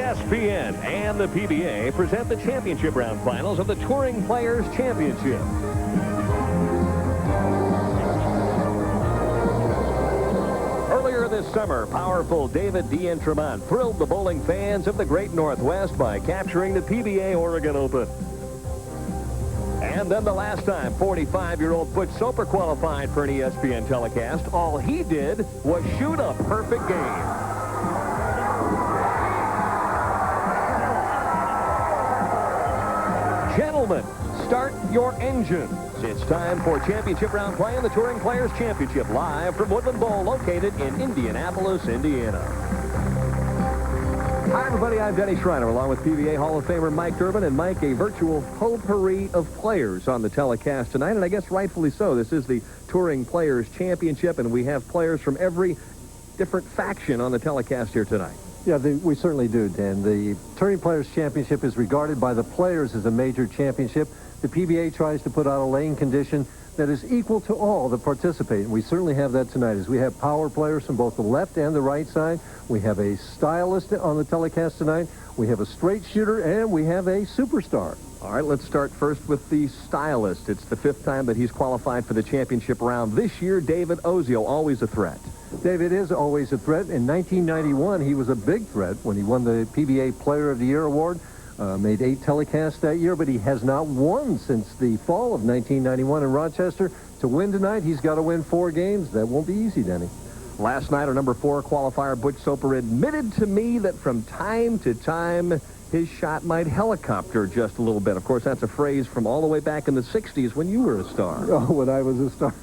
ESPN and the PBA present the championship round finals of the Touring Players Championship. Earlier this summer, powerful David Deont thrilled the bowling fans of the Great Northwest by capturing the PBA Oregon Open. And then the last time 45-year-old Butch Soper qualified for an ESPN telecast, all he did was shoot a perfect game. Gentlemen, start your engines. It's time for championship round play in the Touring Players Championship, live from Woodland Bowl, located in Indianapolis, Indiana. Hi, everybody. I'm Denny Schreiner, along with PBA Hall of Famer Mike Durbin. And Mike, a virtual potpourri of players on the telecast tonight, and I guess rightfully so. This is the Touring Players Championship, and we have players from every different faction on the telecast here tonight. Yeah, we certainly do, Dan. The Touring Players Championship is regarded by the players as a major championship. The PBA tries to put out a lane condition that is equal to all that participate, and we certainly have that tonight, as we have power players from both the left and the right side. We have a stylist on the telecast tonight. We have a straight shooter, and we have a superstar. All right, let's start first with the stylist. It's the 5th time that he's qualified for the championship round. This year, Dave Ozio, always a threat. David is always a threat. In 1991, he was a big threat when he won the PBA Player of the Year award. Made 8 telecasts that year, but he has not won since the fall of 1991 in Rochester. To win tonight, he's got to win 4 games. That won't be easy, Denny. Last night, our number 4 qualifier, Butch Soper, admitted to me that from time to time, his shot might helicopter just a little bit. Of course, that's a phrase from all the way back in the 60s when you were a star. Oh, when I was a star.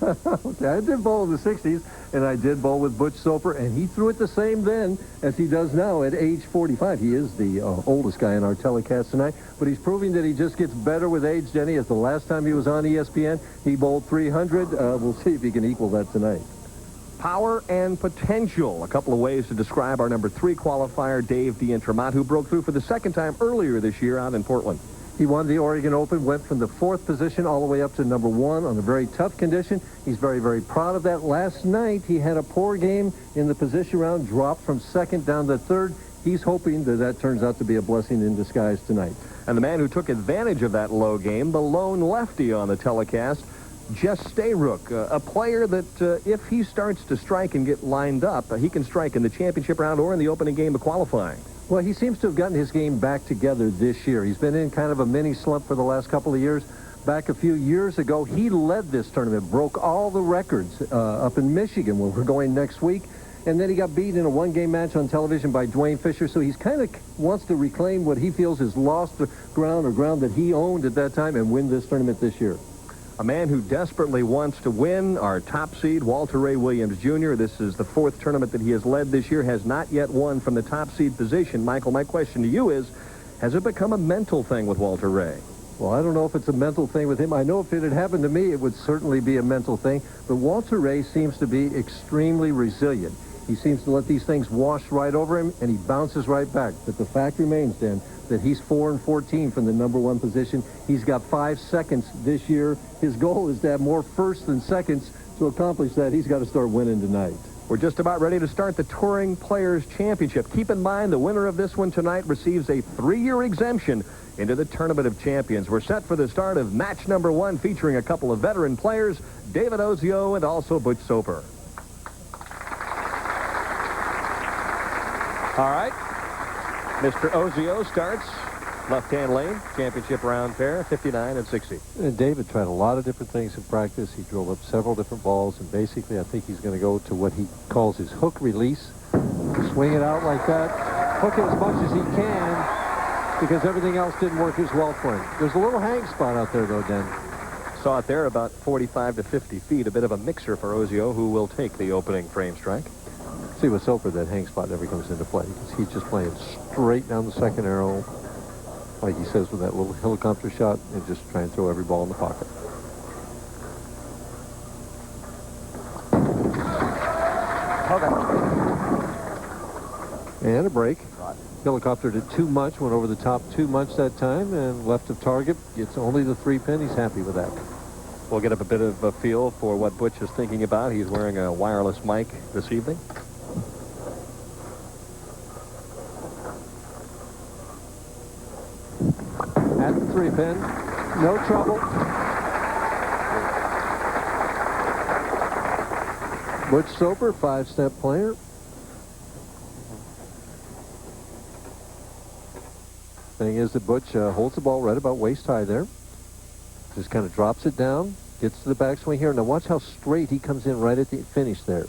I did bowl in the 60s, and I did bowl with Butch Soper, and he threw it the same then as he does now at age 45. He is the oldest guy in our telecast tonight, but he's proving that he just gets better with age, Denny. As the last time he was on ESPN, he bowled 300. We'll see if he can equal that tonight. Power and potential. A couple of ways to describe our number 3 qualifier, Dave Deont, who broke through for the 2nd time earlier this year out in Portland. He won the Oregon Open, went from the 4th position all the way up to number 1 on a very tough condition. He's very, very proud of that. Last night, he had a poor game in the position round, dropped from 2nd down to 3rd. He's hoping that that turns out to be a blessing in disguise tonight. And the man who took advantage of that low game, the lone lefty on the telecast, Jess Stayrook, a player that if he starts to strike and get lined up, he can strike in the championship round or in the opening game of qualifying. Well, he seems to have gotten his game back together this year. He's been in kind of a mini slump for the last couple of years. Back a few years ago, he led this tournament, broke all the records up in Michigan, where we're going next week. And then he got beat in a one-game match on television by Dwayne Fisher, so he's kind of wants to reclaim what he feels is lost ground, or ground that he owned at that time, and win this tournament this year. A man who desperately wants to win, our top seed, Walter Ray Williams Jr. This is the 4th tournament that he has led this year, has not yet won from the top seed position. Michael, my question to you is, has it become a mental thing with Walter Ray? Well, I don't know if it's a mental thing with him. I know if it had happened to me, it would certainly be a mental thing. But Walter Ray seems to be extremely resilient. He seems to let these things wash right over him, and he bounces right back. But the fact remains, Dan, that he's 4-14 from the number 1 position. He's got 5 seconds this year. His goal is to have more firsts than seconds. To accomplish that, he's got to start winning tonight. We're just about ready to start the Touring Players Championship. Keep in mind, the winner of this one tonight receives a 3-year exemption into the Tournament of Champions. We're set for the start of match number 1, featuring a couple of veteran players, Dave Ozio and also Butch Soper. All right. Mr. Ozio starts left-hand lane, championship round pair, 59 and 60. David tried a lot of different things in practice. He drove up several different balls, and basically I think he's going to go to what he calls his hook release. Swing it out like that, hook it as much as he can, because everything else didn't work as well for him. There's a little hang spot out there, though, Den. Saw it there, about 45 to 50 feet, a bit of a mixer for Ozio, who will take the opening frame strike. See with Soper, that hang spot never comes into play, because he's just playing straight down the 2nd arrow, like he says with that little helicopter shot, and just try and throw every ball in the pocket. Okay. And a break. Helicopter did too much, went over the top too much that time, and left of target. Gets only the 3 pin. He's happy with that. We'll get up a bit of a feel for what Butch is thinking about. He's wearing a wireless mic this evening. 3 pin. No trouble. Butch Soper, 5-step player. Thing is that Butch holds the ball right about waist high there. Just kind of drops it down, gets to the backswing here. Now watch how straight he comes in right at the finish there.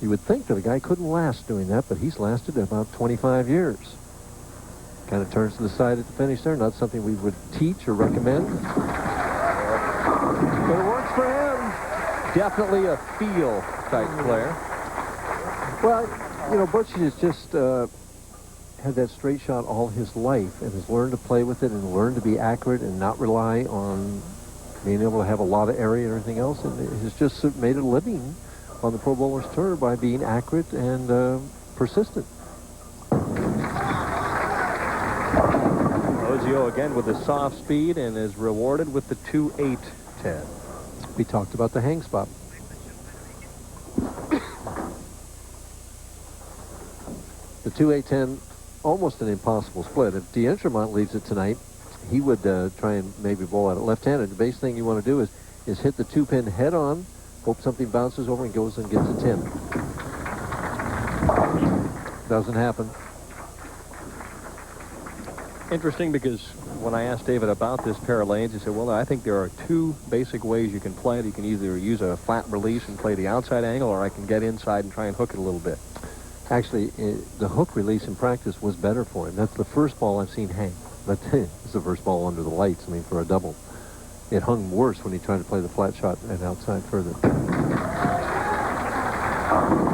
You would think that a guy couldn't last doing that, but he's lasted about 25 years. Kind of turns to the side at the finish there. Not something we would teach or recommend. But it works for him. Definitely a feel type player. Well, you know, Butch has just had that straight shot all his life and has learned to play with it and learned to be accurate and not rely on being able to have a lot of area and everything else. And has just made a living on the Pro Bowlers Tour by being accurate and persistent. Ozio again with the soft speed and is rewarded with the 2-8-10. We talked about the hang spot. The 2-8-10, almost an impossible split. If Deont leaves it tonight, he would try and maybe bowl at it left-handed. The base thing you want to do is hit the 2-pin head on, hope something bounces over and goes and gets a 10. Doesn't happen. Interesting, because when I asked David about this pair of lanes, he said, well, I think there are 2 basic ways you can play it. You can either use a flat release and play the outside angle, or I can get inside and try and hook it a little bit. Actually, the hook release in practice was better for him. That's the first ball I've seen hang. But it's the first ball under the lights, I mean, for a double. It hung worse when he tried to play the flat shot and outside further.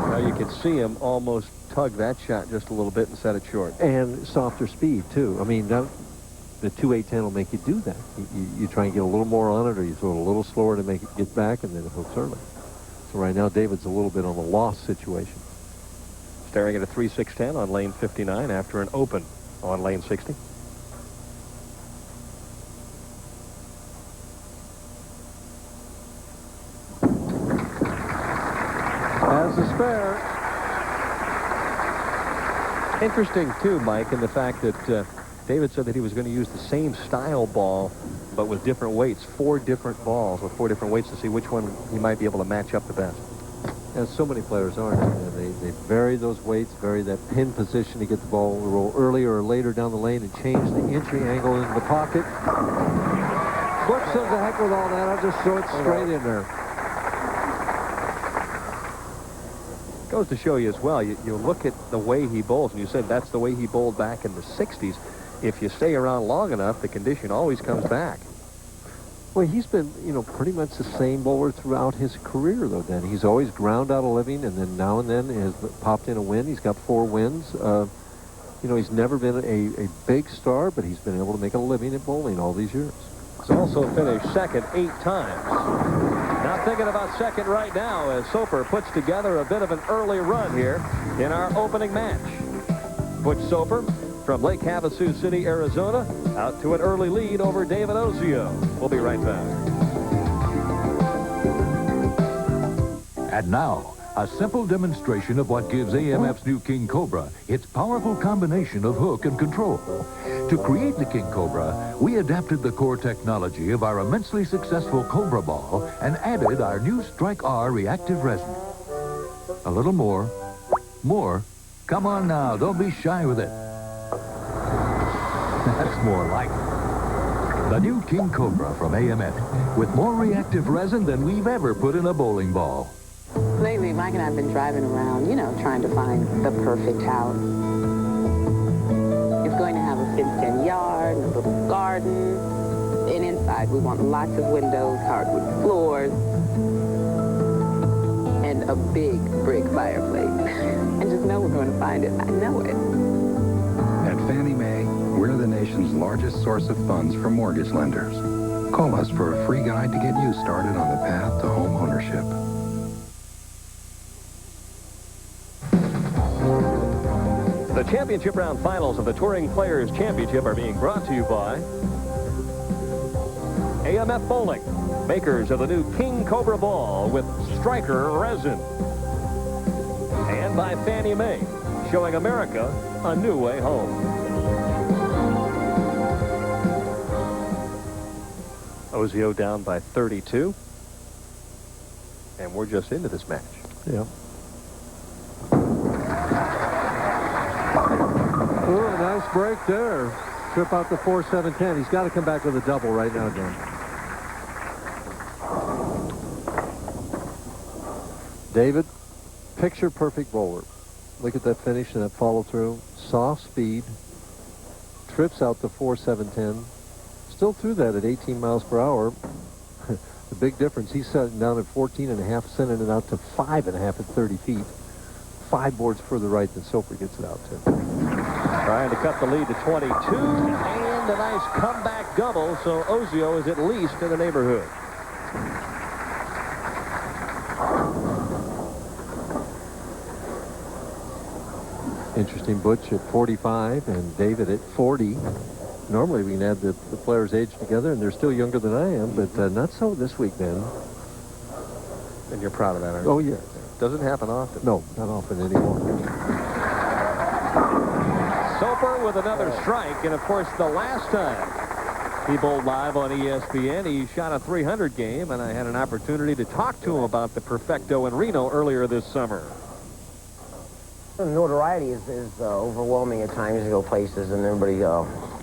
Now you could see him almost tug that shot just a little bit and set it short. And softer speed, too. I mean, the 2-8-10 will make you do that. You try and get a little more on it, or you throw it a little slower to make it get back, and then it hooks early. So right now, David's a little bit on the loss situation. Staring at a 3-6-10 on lane 59 after an open on lane 60. As a spare. Interesting, too, Mike, in the fact that David said that he was going to use the same style ball, but with different weights, 4 different balls with 4 different weights to see which one he might be able to match up the best. As so many players are, they vary those weights, vary that pin position to get the ball to roll earlier or later down the lane and change the entry angle into the pocket. Butch says the heck with all that, I'll just throw it straight in there. Goes to show you as well, you look at the way he bowls, and you said that's the way he bowled back in the 60s. If you stay around long enough, the condition always comes back. Well, he's been, you know, pretty much the same bowler throughout his career, though, Danny. He's always ground out a living, and then now and then has popped in a win. He's got 4 wins. You know, he's never been a big star, but he's been able to make a living at bowling all these years. He's also finished second 8 times. Not thinking about second right now as Soper puts together a bit of an early run here in our opening match. Butch Soper from Lake Havasu City, Arizona, out to an early lead over David Ozio. We'll be right back. And now, a simple demonstration of what gives AMF's new King Cobra its powerful combination of hook and control. To create the King Cobra, we adapted the core technology of our immensely successful Cobra ball and added our new Strike R reactive resin. A little more. More. Come on now, don't be shy with it. That's more like it. The new King Cobra from AMF, with more reactive resin than we've ever put in a bowling ball. Lately, Mike and I have been driving around, you know, trying to find the perfect house. It's going to have a fenced-in yard, and a little garden, and inside we want lots of windows, hardwood floors, and a big brick fireplace. And just know we're going to find it. I know it. At Fannie Mae, we're the nation's largest source of funds for mortgage lenders. Call us for a free guide to get you started on the path to home ownership. The championship round finals of the Touring Players Championship are being brought to you by AMF Bowling, makers of the new King Cobra ball with Striker resin, and by Fannie Mae, showing America a new way home. Ozio down by 32. And we're just into this match. Yeah. Oh, a nice break there. Trip out the 4-7-10. He's got to come back with a double right now, John. David, picture perfect bowler. Look at that finish and that follow through. Soft speed. Trips out the 4-7-10. Still through that at 18 miles per hour. The big difference, he's setting down at 14.5, sending it out to 5.5 at 30 feet. 5 boards further right than Soper gets it out to. Trying to cut the lead to 22, and a nice comeback double, so Ozio is at least in the neighborhood. Interesting, Butch at 45 and David at 40. Normally we can add the players' age together, and they're still younger than I am, but not so this week, man. And you're proud of that, aren't you? Oh, yeah. Doesn't happen often. No, not often anymore. Soper with another strike, and of course the last time he bowled live on ESPN, he shot a 300 game, and I had an opportunity to talk to him about the Perfecto in Reno earlier this summer. The notoriety is overwhelming at times. You go places and everybody,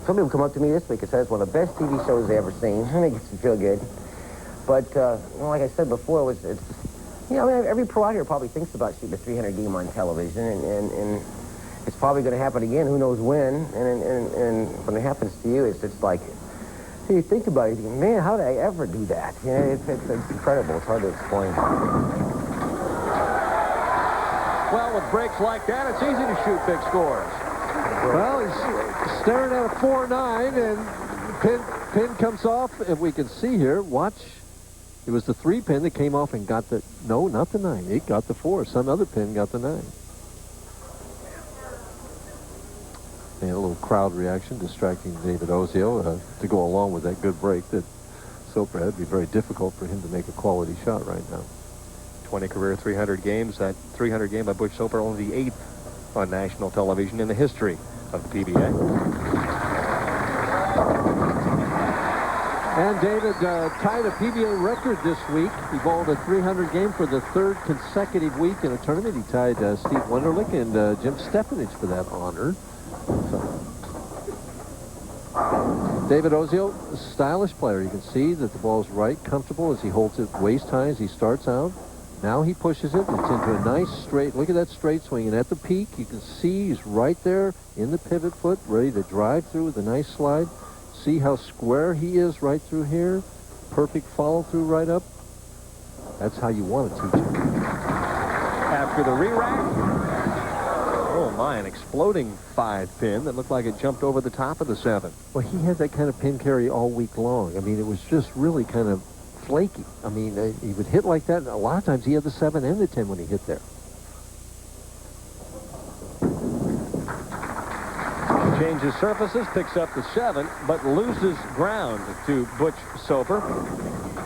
somebody will come up to me this week and says, one of the best TV shows they've ever seen. It makes me feel good. But, like I said before, it's you know, I mean, every pro out here probably thinks about shooting a 300 game on television, and it's probably going to happen again. Who knows when? And when it happens to you, it's like, hey, you think about it, you think, man, how did I ever do that? You know, it's incredible. It's hard to explain. Well, with breaks like that, it's easy to shoot big scores. Well, he's staring at a 4-9, and pin comes off, and we can see here, watch. It was the 3 pin that came off and got the, no, not the 9. It got the 4. Some other pin got the 9. And a little crowd reaction distracting David Ozio to go along with that good break that Soper had. It'd be very difficult for him to make a quality shot right now. 20 career 300 games. That 300 game by Butch Soper, only the 8th on national television in the history of the PBA. And David tied a PBA record this week. He bowled a 300 game for the 3rd consecutive week in a tournament. He tied Steve Wunderlich and Jim Stefanich for that honor. So. David Ozio, a stylish player. You can see that the ball's right, comfortable as he holds it waist high as he starts out. Now he pushes it. It's into a nice straight. Look at that straight swing. And at the peak, you can see he's right there in the pivot foot, ready to drive through with a nice slide. See how square he is right through here. Perfect follow through right up. That's how you want to teach him. After the re-rack. Oh my, an exploding 5 pin that looked like it jumped over the top of the 7. Well, he had that kind of pin carry all week long. I mean, it was just really kind of flaky. I mean, he would hit like that, and a lot of times he had the 7 and the 10 when he hit there. Changes surfaces, picks up the 7, but loses ground to Butch Soper.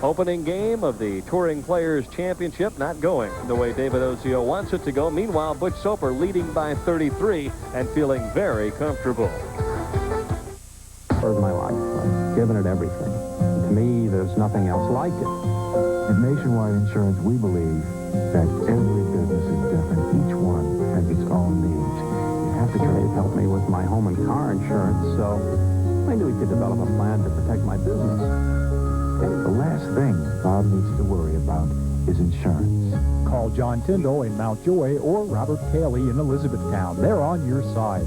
Opening game of the Touring Players Championship not going the way David Ozio wants it to go. Meanwhile, Butch Soper leading by 33 and feeling very comfortable. For my life, I've given it everything. To me, there's nothing else like it. At Nationwide Insurance, we believe that every business is different. Each one has its own needs. Dave helped me with my home and car insurance, so I knew he could develop a plan to protect my business. The last thing Bob needs to worry about is insurance. Call John Tyndall in Mount Joy or Robert Cayley in Elizabethtown. They're on your side.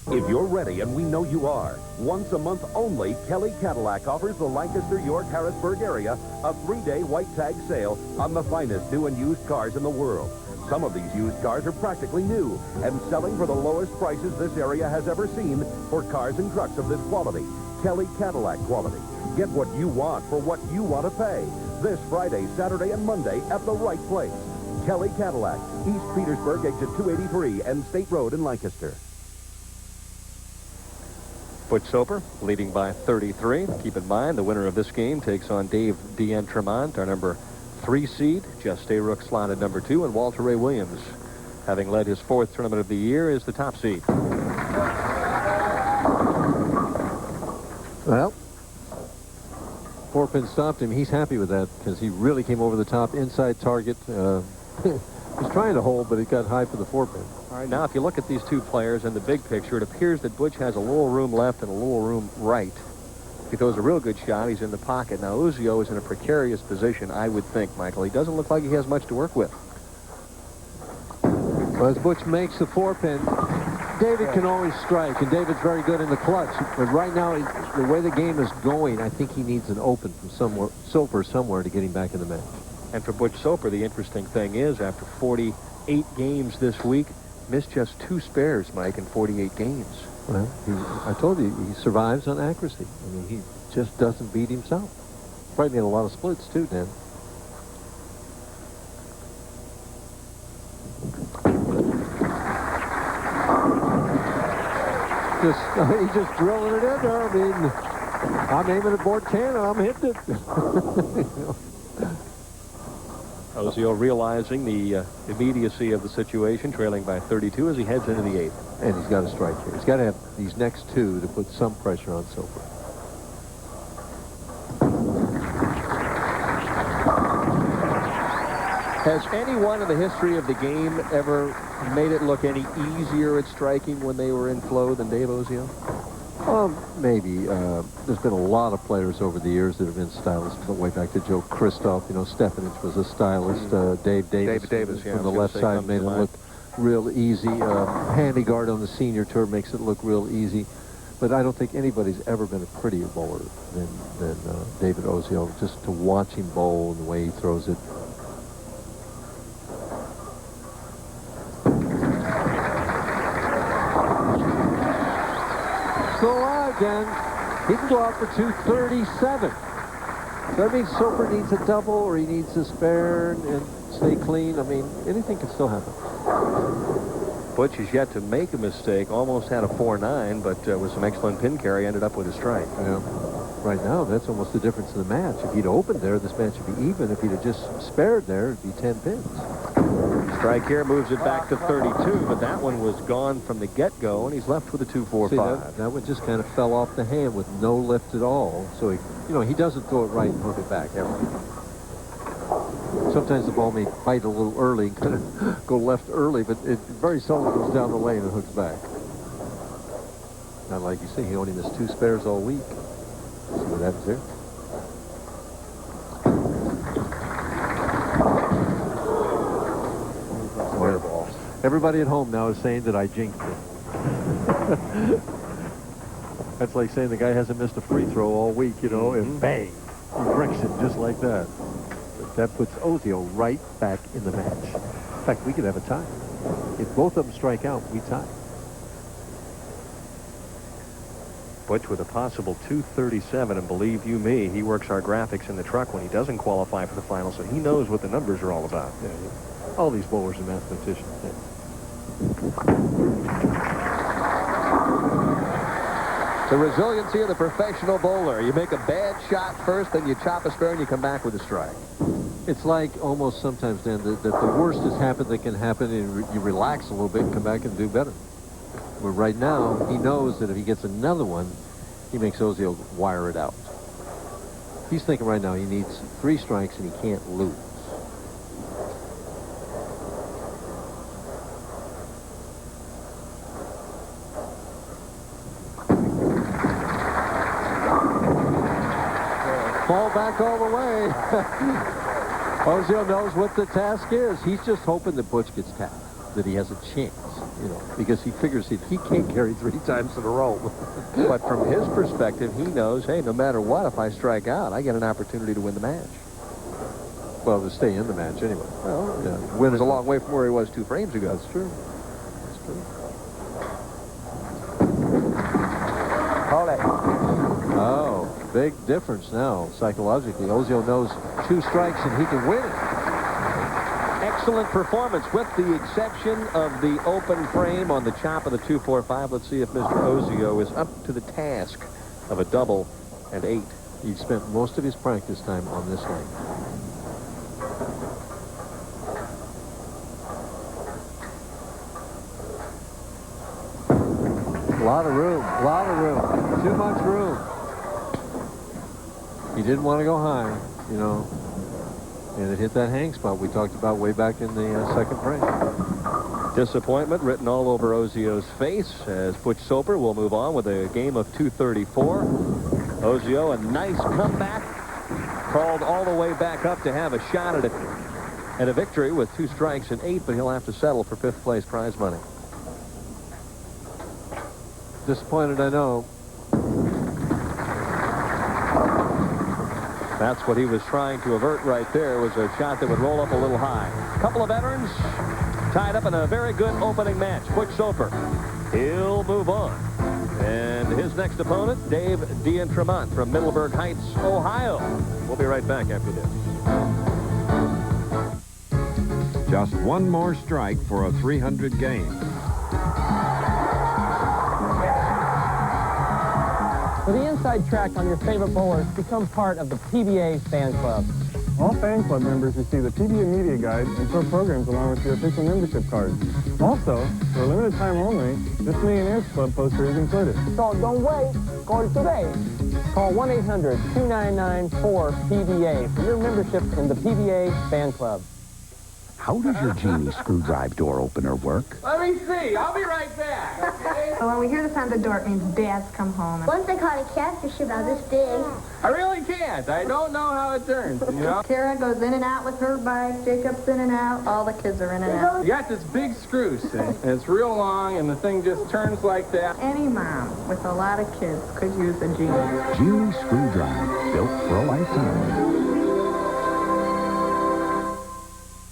If you're ready, and we know you are, once a month only, Kelly Cadillac offers the Lancaster, York, Harrisburg area a 3-day white tag sale on the finest new and used cars in the world. Some of these used cars are practically new and selling for the lowest prices this area has ever seen for cars and trucks of this quality. Kelly Cadillac quality. Get what you want for what you want to pay. This Friday, Saturday, and Monday at the right place. Kelly Cadillac, East Petersburg, exit 283 and State Road in Lancaster. Butch Soper leading by 33. Keep in mind, the winner of this game takes on Dave Deont, our number 3 seed. Jess Stayrook slotted number 2, and Walter Ray Williams, having led his 4th tournament of the year, is the top seed. Well, 4-pin stopped him. He's happy with that because he really came over the top inside target. He's trying to hold, but it got high for the 4-pin. All right, now if you look at these two players in the big picture, it appears that Butch has a little room left and a little room right. If he throws a real good shot, he's in the pocket. Now, Ozio is in a precarious position, I would think, Michael. He doesn't look like he has much to work with. Well, as Butch makes the 4-pin, David can always strike, and David's very good in the clutch. But right now, the way the game is going, I think he needs an open from Soper somewhere to get him back in the match. And for Butch Soper, the interesting thing is, after 48 games this week, missed just 2 spares, Mike, in 48 games. Well, I told you, he survives on accuracy. I mean, he just doesn't beat himself. Probably made a lot of splits, too, Dan. He's just drilling it in there. I mean, I'm aiming at board 10 and I'm hitting it. Ozio realizing the immediacy of the situation, trailing by 32 as he heads into the 8th. And he's got to strike here. He's got to have these next 2 to put some pressure on Soper. Has anyone in the history of the game ever made it look any easier at striking when they were in flow than Dave Ozio? Maybe. There's been a lot of players over the years that have been stylists, but way back to Joe Christoph. You know, Stefanich was a stylist. Dave Davis yeah, from the left side made it look real easy. Handygard on the senior tour makes it look real easy. But I don't think anybody's ever been a prettier bowler than David Ozio. Just to watch him bowl and the way he throws it. Still alive, Dan. He can go out for 237. So that means Soper needs a double or he needs a spare and stay clean. I mean, anything can still happen. Butch has yet to make a mistake. Almost had a 4-9, but with some excellent pin carry, ended up with a strike. Yeah. Right now, that's almost the difference in the match. If he'd opened there, this match would be even. If he'd have just spared there, it'd be 10 pins. Strike here moves it back to 32, but that one was gone from the get-go, and he's left with a 2-4-5. That one just kind of fell off the hand with no lift at all. So, he doesn't throw it right and hook it back ever. Sometimes the ball may bite a little early and kind of go left early, but it very seldom goes down the lane and hooks back. Not like you say, he only missed 2 spares all week. See what happens there. Everybody at home now is saying that I jinxed it. That's like saying the guy hasn't missed a free throw all week, and bang, he bricks it just like that. But that puts Ozio right back in the match. In fact, we could have a tie. If both of them strike out, we tie. Butch with a possible 237, and believe you me, he works our graphics in the truck when he doesn't qualify for the final, so he knows what the numbers are all about. Yeah. All these bowlers are mathematicians. Yeah. The resiliency of the professional bowler. You make a bad shot first, then you chop a spare, and you come back with a strike. It's like almost sometimes, Dan, that the worst has happened that can happen, and you relax a little bit and come back and do better. But right now, he knows that if he gets another one, he makes Ozio wire it out. He's thinking right now he needs 3 strikes and he can't lose. Fall back all the way. Ozio knows what the task is. He's just hoping that Butch gets tapped, that he has a chance, because he figures if he can't carry 3 times in a row. But from his perspective, he knows, hey, no matter what, if I strike out, I get an opportunity to win the match. Well, to stay in the match anyway. Well, win is a long way from where he was 2 frames ago. That's true. That's true. Hold it. Oh, big difference now, psychologically. Ozio knows 2 strikes and he can win it. Excellent performance, with the exception of the open frame on the chop of the 2-4-5. Let's see if Mr. Ozio is up to the task of a double and 8. He spent most of his practice time on this lane. A lot of room, too much room. He didn't want to go high, you know. And it hit that hang spot we talked about way back in the second frame. Disappointment written all over Ozio's face as Butch Soper will move on with a game of 234. Ozio, a nice comeback, crawled all the way back up to have a shot at a victory with 2 strikes and 8, but he'll have to settle for 5th place prize money. Disappointed, I know. That's what he was trying to avert right there, was a shot that would roll up a little high. A couple of veterans tied up in a very good opening match. Butch Soper, he'll move on. And his next opponent, Dave Ozio from Middleburg Heights, Ohio. We'll be right back after this. Just one more strike for a 300 game. For the inside track on your favorite bowlers, become part of the PBA fan club. All fan club members receive the PBA media guide and pro programs along with your official membership card. Also, for a limited time only, this Millionaires Club poster is included. So don't wait. Call today. Call 1-800-299-4PBA for your membership in the PBA fan club. How does your Genie screwdriver door opener work? Let me see. I'll be right back, okay? When we hear the sound of the door, it means Dad's come home. Once I caught a catfish about this big. I really can't. I don't know how it turns, you know? Kara goes in and out with her bike. Jacob's in and out. All the kids are in and out. You got this big screw, see? And it's real long, and the thing just turns like that. Any mom with a lot of kids could use a Genie. Genie screwdriver, built for a lifetime.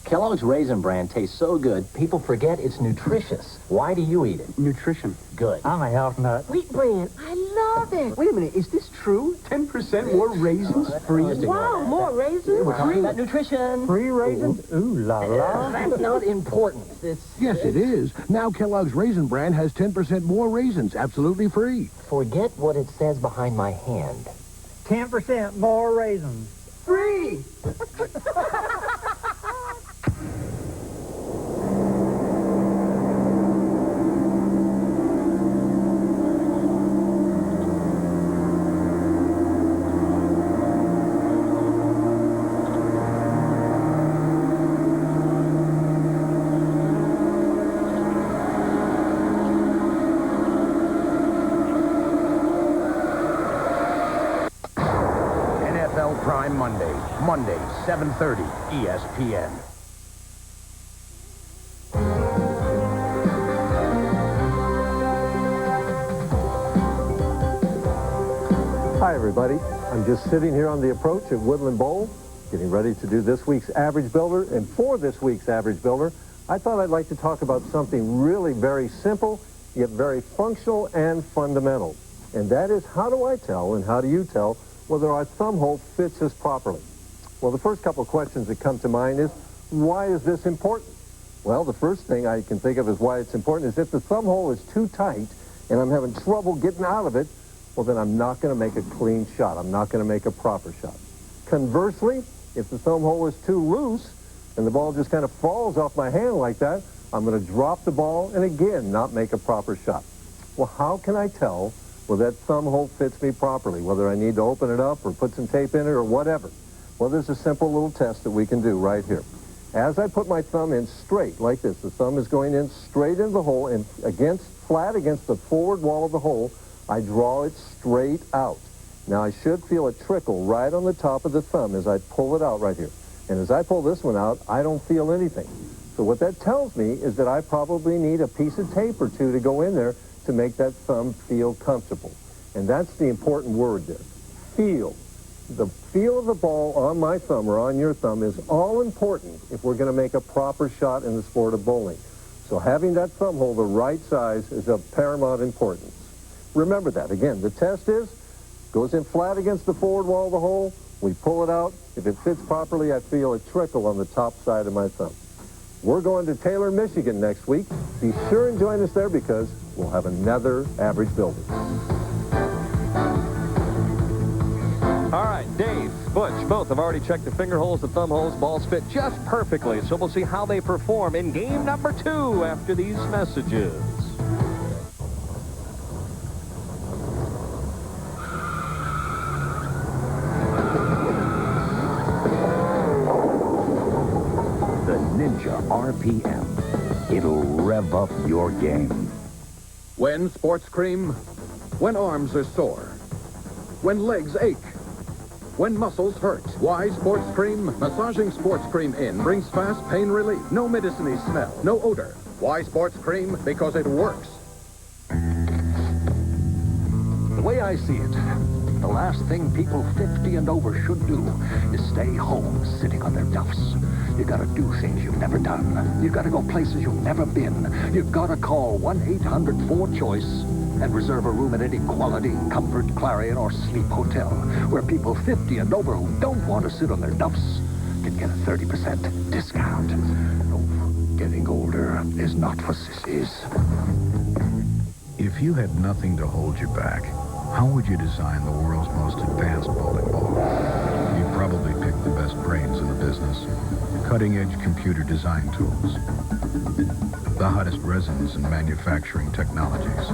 Kellogg's Raisin Bran tastes so good, people forget it's nutritious. Why do you eat it? Nutrition. Good. I'm a health nut. Wheat bran, I love it. Wait a minute, is this true? 10% more raisins free? Wow, more raisins? We're talking about nutrition. Free raisins? Ooh la la. That's not important. Yes, it is. Now Kellogg's Raisin Bran has 10% more raisins, absolutely free. Forget what it says behind my hand. 10% more raisins. Free! Prime Monday, 7:30, ESPN. Hi, everybody. I'm just sitting here on the approach at Woodland Bowl, getting ready to do this week's Average Builder. And for this week's Average Builder, I thought I'd like to talk about something really very simple, yet very functional and fundamental. And that is, how do I tell and how do you tell whether our thumb hole fits us properly? Well, the first couple of questions that come to mind is, why is this important? Well, the first thing I can think of as why it's important is if the thumb hole is too tight and I'm having trouble getting out of it, well, then I'm not going to make a clean shot. I'm not going to make a proper shot. Conversely, if the thumb hole is too loose and the ball just kind of falls off my hand like that, I'm going to drop the ball and again not make a proper shot. Well, how can I tell whether that thumb hole fits me properly, whether I need to open it up or put some tape in it or whatever? Well, there's a simple little test that we can do right here. As I put my thumb in straight, like this, the thumb is going in straight into the hole and flat against the forward wall of the hole, I draw it straight out. Now, I should feel a trickle right on the top of the thumb as I pull it out right here. And as I pull this one out, I don't feel anything. So what that tells me is that I probably need a piece of tape or two to go in there to make that thumb feel comfortable. And that's the important word there. Feel. The feel of the ball on my thumb or on your thumb is all important if we're going to make a proper shot in the sport of bowling. So having that thumb hole the right size is of paramount importance. Remember that. Again, the test is, goes in flat against the forward wall of the hole, we pull it out. If it fits properly, I feel a trickle on the top side of my thumb. We're going to Taylor, Michigan next week. Be sure and join us there because we'll have another Average Builder. All right, Dave, Butch, both have already checked the finger holes, the thumb holes. Balls fit just perfectly, so we'll see how they perform in game number 2 after these messages. Ninja RPM. It'll rev up your game. When sports cream, when arms are sore, when legs ache, when muscles hurt. Why sports cream? Massaging sports cream in brings fast pain relief. No medicine-y smell, no odor. Why sports cream? Because it works. The way I see it, the last thing people 50 and over should do is stay home sitting on their duffs. You gotta do things you've never done. You gotta go places you've never been. You've gotta call 1-800-4CHOICE and reserve a room at any Quality, Comfort, Clarion, or Sleep Hotel, where people 50 and over who don't want to sit on their duffs can get a 30% discount. Getting older is not for sissies. If you had nothing to hold you back, how would you design the world's most advanced bowling ball? You'd probably pick the best brains in the business, cutting-edge computer design tools, the hottest resins and manufacturing technologies.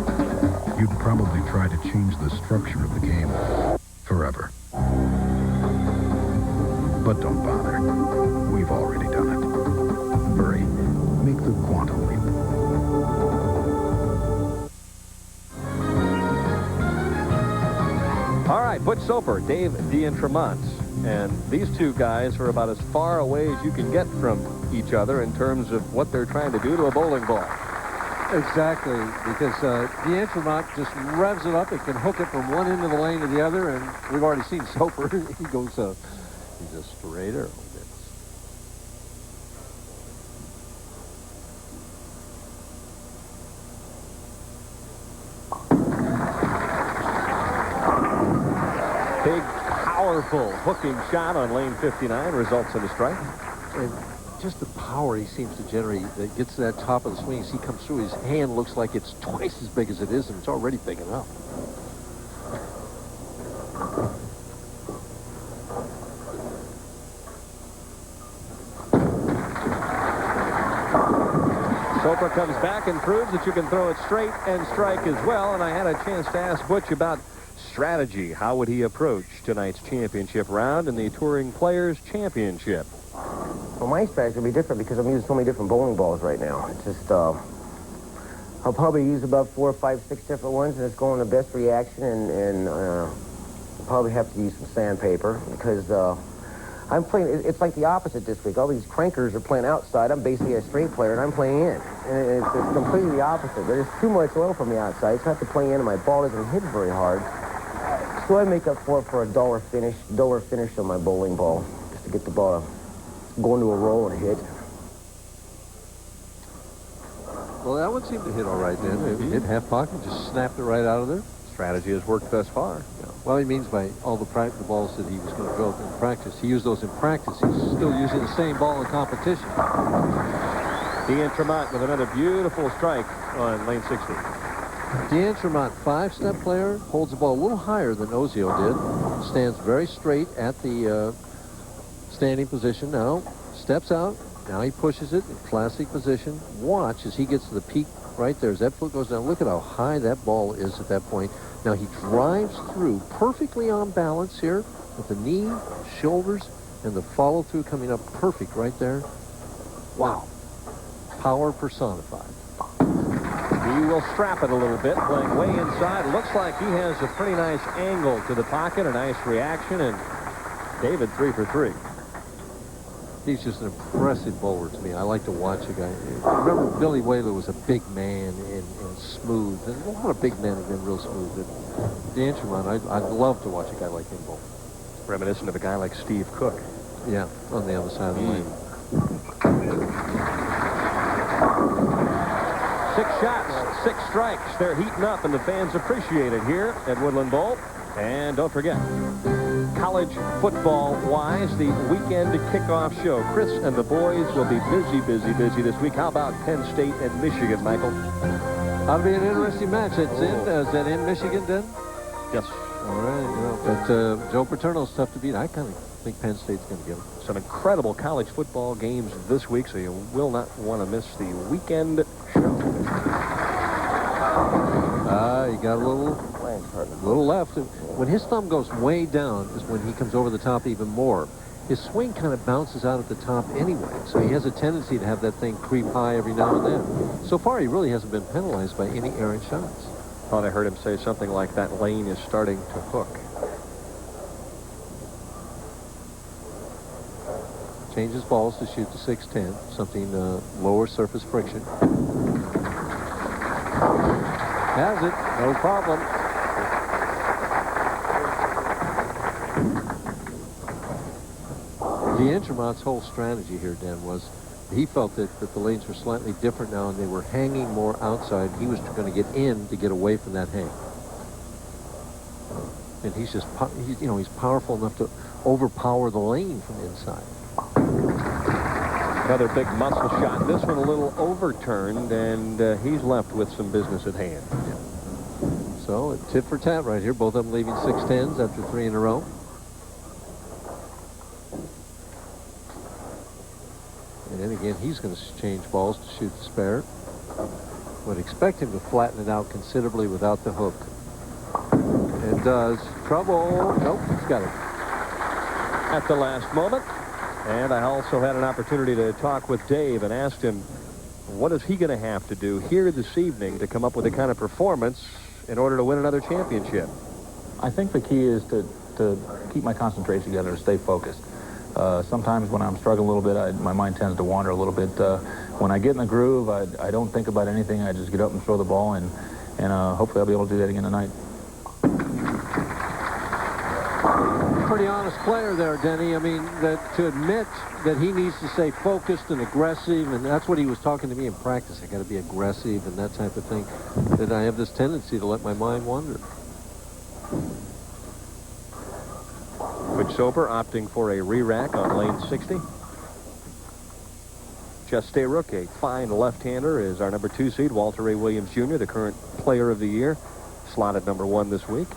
You'd probably try to change the structure of the game forever. But don't bother. We've already done it. Hurry. Make the quantum leap. All right, Butch Soper, Dave Ozio. And these two guys are about as far away as you can get from each other in terms of what they're trying to do to a bowling ball. Exactly, because Deont just revs it up. It can hook it from one end of the lane to the other, and we've already seen Soper. He goes, he's a straight arrow. Big, powerful hooking shot on lane 59 results in a strike. And just the power he seems to generate that gets to that top of the swing as he comes through, his hand looks like it's twice as big as it is, and it's already big enough. Soper comes back and proves that you can throw it straight and strike as well, and I had a chance to ask Butch about strategy. How would he approach tonight's championship round in the Touring Players Championship? Well, my strategy will be different because I'm using so many different bowling balls right now. It's just, I'll probably use about 4, 5, 6 different ones, and it's going the best reaction, and I'll probably have to use some sandpaper because I'm playing, it's like the opposite this week. All these crankers are playing outside. I'm basically a straight player, and I'm playing in. And it's completely the opposite. There's too much oil from the outside, so I have to play in, and my ball doesn't hit very hard. So I make up for it for a duller finish on my bowling ball, just to get the ball going to a roll and hit. Well, that one seemed to hit all right then. It hit half pocket, just snapped it right out of there. Strategy has worked thus far. Yeah. Well, he means by all the balls that he was going to throw in practice. He used those in practice. He's still using the same ball in competition. Deont with another beautiful strike on lane 60. Deont, 5-step player, holds the ball a little higher than Ozio did. Stands very straight at the standing position now. Steps out. Now he pushes it in classic position. Watch as he gets to the peak right there. As that foot goes down, look at how high that ball is at that point. Now he drives through perfectly on balance here with the knee, shoulders, and the follow-through coming up perfect right there. Wow. Power personified. He will strap it a little bit, playing way inside. Looks like he has a pretty nice angle to the pocket, a nice reaction, and David 3 for 3. He's just an impressive bowler to me. I like to watch a guy. Remember, Billy Whaler was a big man and smooth, and a lot of big men have been real smooth. But Deont, I'd love to watch a guy like him bowl. Reminiscent of a guy like Steve Cook. Yeah, on the other side of the lane. 6 shots, 6 strikes. They're heating up, and the fans appreciate it here at Woodland Bowl. And don't forget, college football-wise, the weekend kickoff show. Chris and the boys will be busy this week. How about Penn State and Michigan, Michael? That'll be an interesting match. Is that in Michigan, then? Yes. All right. But Joe Paterno's tough to beat. I kind of think Penn State's going to get him. Some incredible college football games this week, so you will not want to miss the weekend show. He got a little left. When his thumb goes way down is when he comes over the top even more. his swing kind of bounces out at the top anyway, so he has a tendency to have that thing creep high every now and then. So far, he really hasn't been penalized by any errant shots. Thought I heard him say something like that lane is starting to hook. Changes balls to shoot the 610, something lower surface friction. Has it, no problem. Deont Tremont's whole strategy here, Dan, was he felt that the lanes were slightly different now and they were hanging more outside. He was going to get in to get away from that hang. And he's just, you know, he's powerful enough to overpower the lane from inside. Another big muscle shot. This one a little overturned, and he's left with some business at hand. So, tit for tat right here. Both of them leaving 610s after 3 in a row. And then again, he's going to change balls to shoot the spare. Would expect him to flatten it out considerably without the hook. It does. Trouble. Nope, he's got it. At the last moment. And I also had an opportunity to talk with Dave and asked him, what is he going to have to do here this evening to come up with the kind of performance in order to win another championship? I think the key is to keep my concentration together, to stay focused. Sometimes when I'm struggling a little bit, my mind tends to wander a little bit. When I get in the groove, I don't think about anything. I just get up and throw the ball, and hopefully I'll be able to do that again tonight. Pretty honest player there, Denny. I mean, that to admit that he needs to stay focused and aggressive, and that's what he was talking to me in practice. I got to be aggressive and that type of thing. That I have this tendency to let my mind wander. Butch Soper opting for a re-rack on lane 60. Jess Stayrook, a fine left-hander, is our number 2 seed. Walter Ray Williams Jr., the current player of the year, slotted number 1 this week.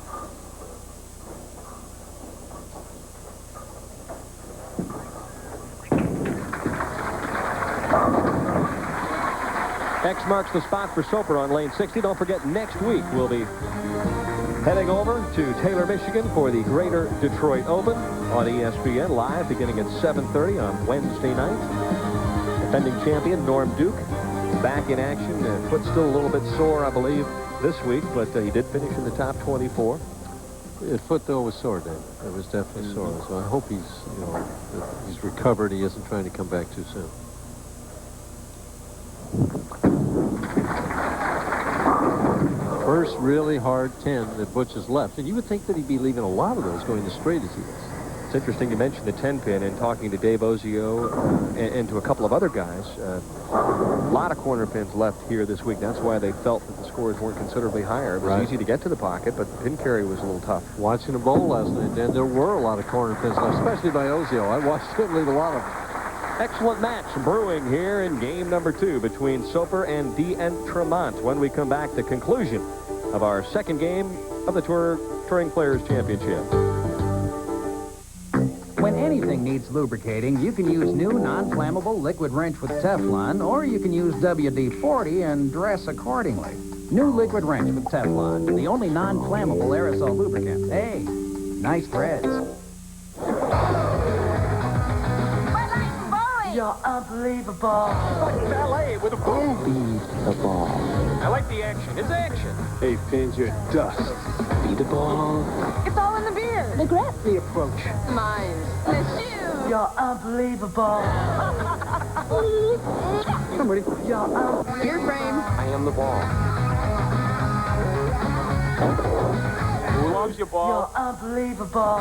X marks the spot for Soper on lane 60. Don't forget, next week we'll be heading over to Taylor, Michigan for the Greater Detroit Open on ESPN live beginning at 7:30 on Wednesday night. Defending champion Norm Duke back in action. Foot still a little bit sore, I believe, this week, but he did finish in the top 24. His foot, though, was sore, Dave. It was definitely sore. So I hope he's, you know, he's recovered. He isn't trying to come back too soon. First really hard 10 that Butch has left. And you would think that he'd be leaving a lot of those going as straight as he is. It's interesting you mentioned the 10-pin, and talking to Dave Ozio and to a couple of other guys. A lot of corner pins left here this week. That's why they felt that the scores weren't considerably higher. It was easy to get to the pocket, but pin carry was a little tough. Watching a bowl last night, Dan, there were a lot of corner pins left, especially by Ozio. I watched him leave a lot of them. Excellent match brewing here in game number 2 between Soper and Deont Tremont. When we come back, the conclusion of our second game of the Touring Players Championship. When anything needs lubricating, you can use new non-flammable liquid wrench with Teflon, or you can use WD-40 and dress accordingly. New liquid wrench with Teflon, the only non-flammable aerosol lubricant. Hey, nice threads. You're unbelievable. Like ballet with a boom. Beat the ball. I like the action. It's action. Hey, Fins, you're dust. Beat the ball. It's all in the beard. The Grassley approach. Mine. The shoe. You're unbelievable. Somebody. You're Your frame. I am the ball. Who loves your ball? You're unbelievable.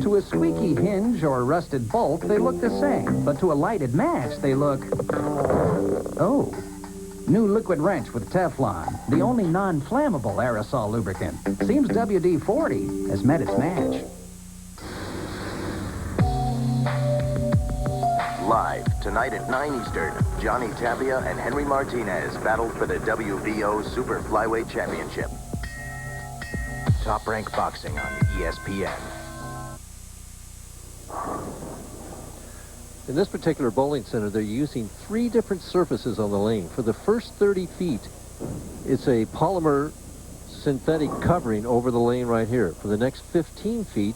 To a squeaky hinge or a rusted bolt, they look the same. But to a lighted match, they look... Oh. New liquid wrench with Teflon, the only non-flammable aerosol lubricant. Seems WD-40 has met its match. Live tonight at 9 Eastern, Johnny Tapia and Henry Martinez battle for the WBO Super Flyweight Championship. Top Rank Boxing on ESPN. In this particular bowling center, they're using 3 different surfaces on the lane. For the first 30 feet, it's a polymer synthetic covering over the lane right here. For the next 15 feet,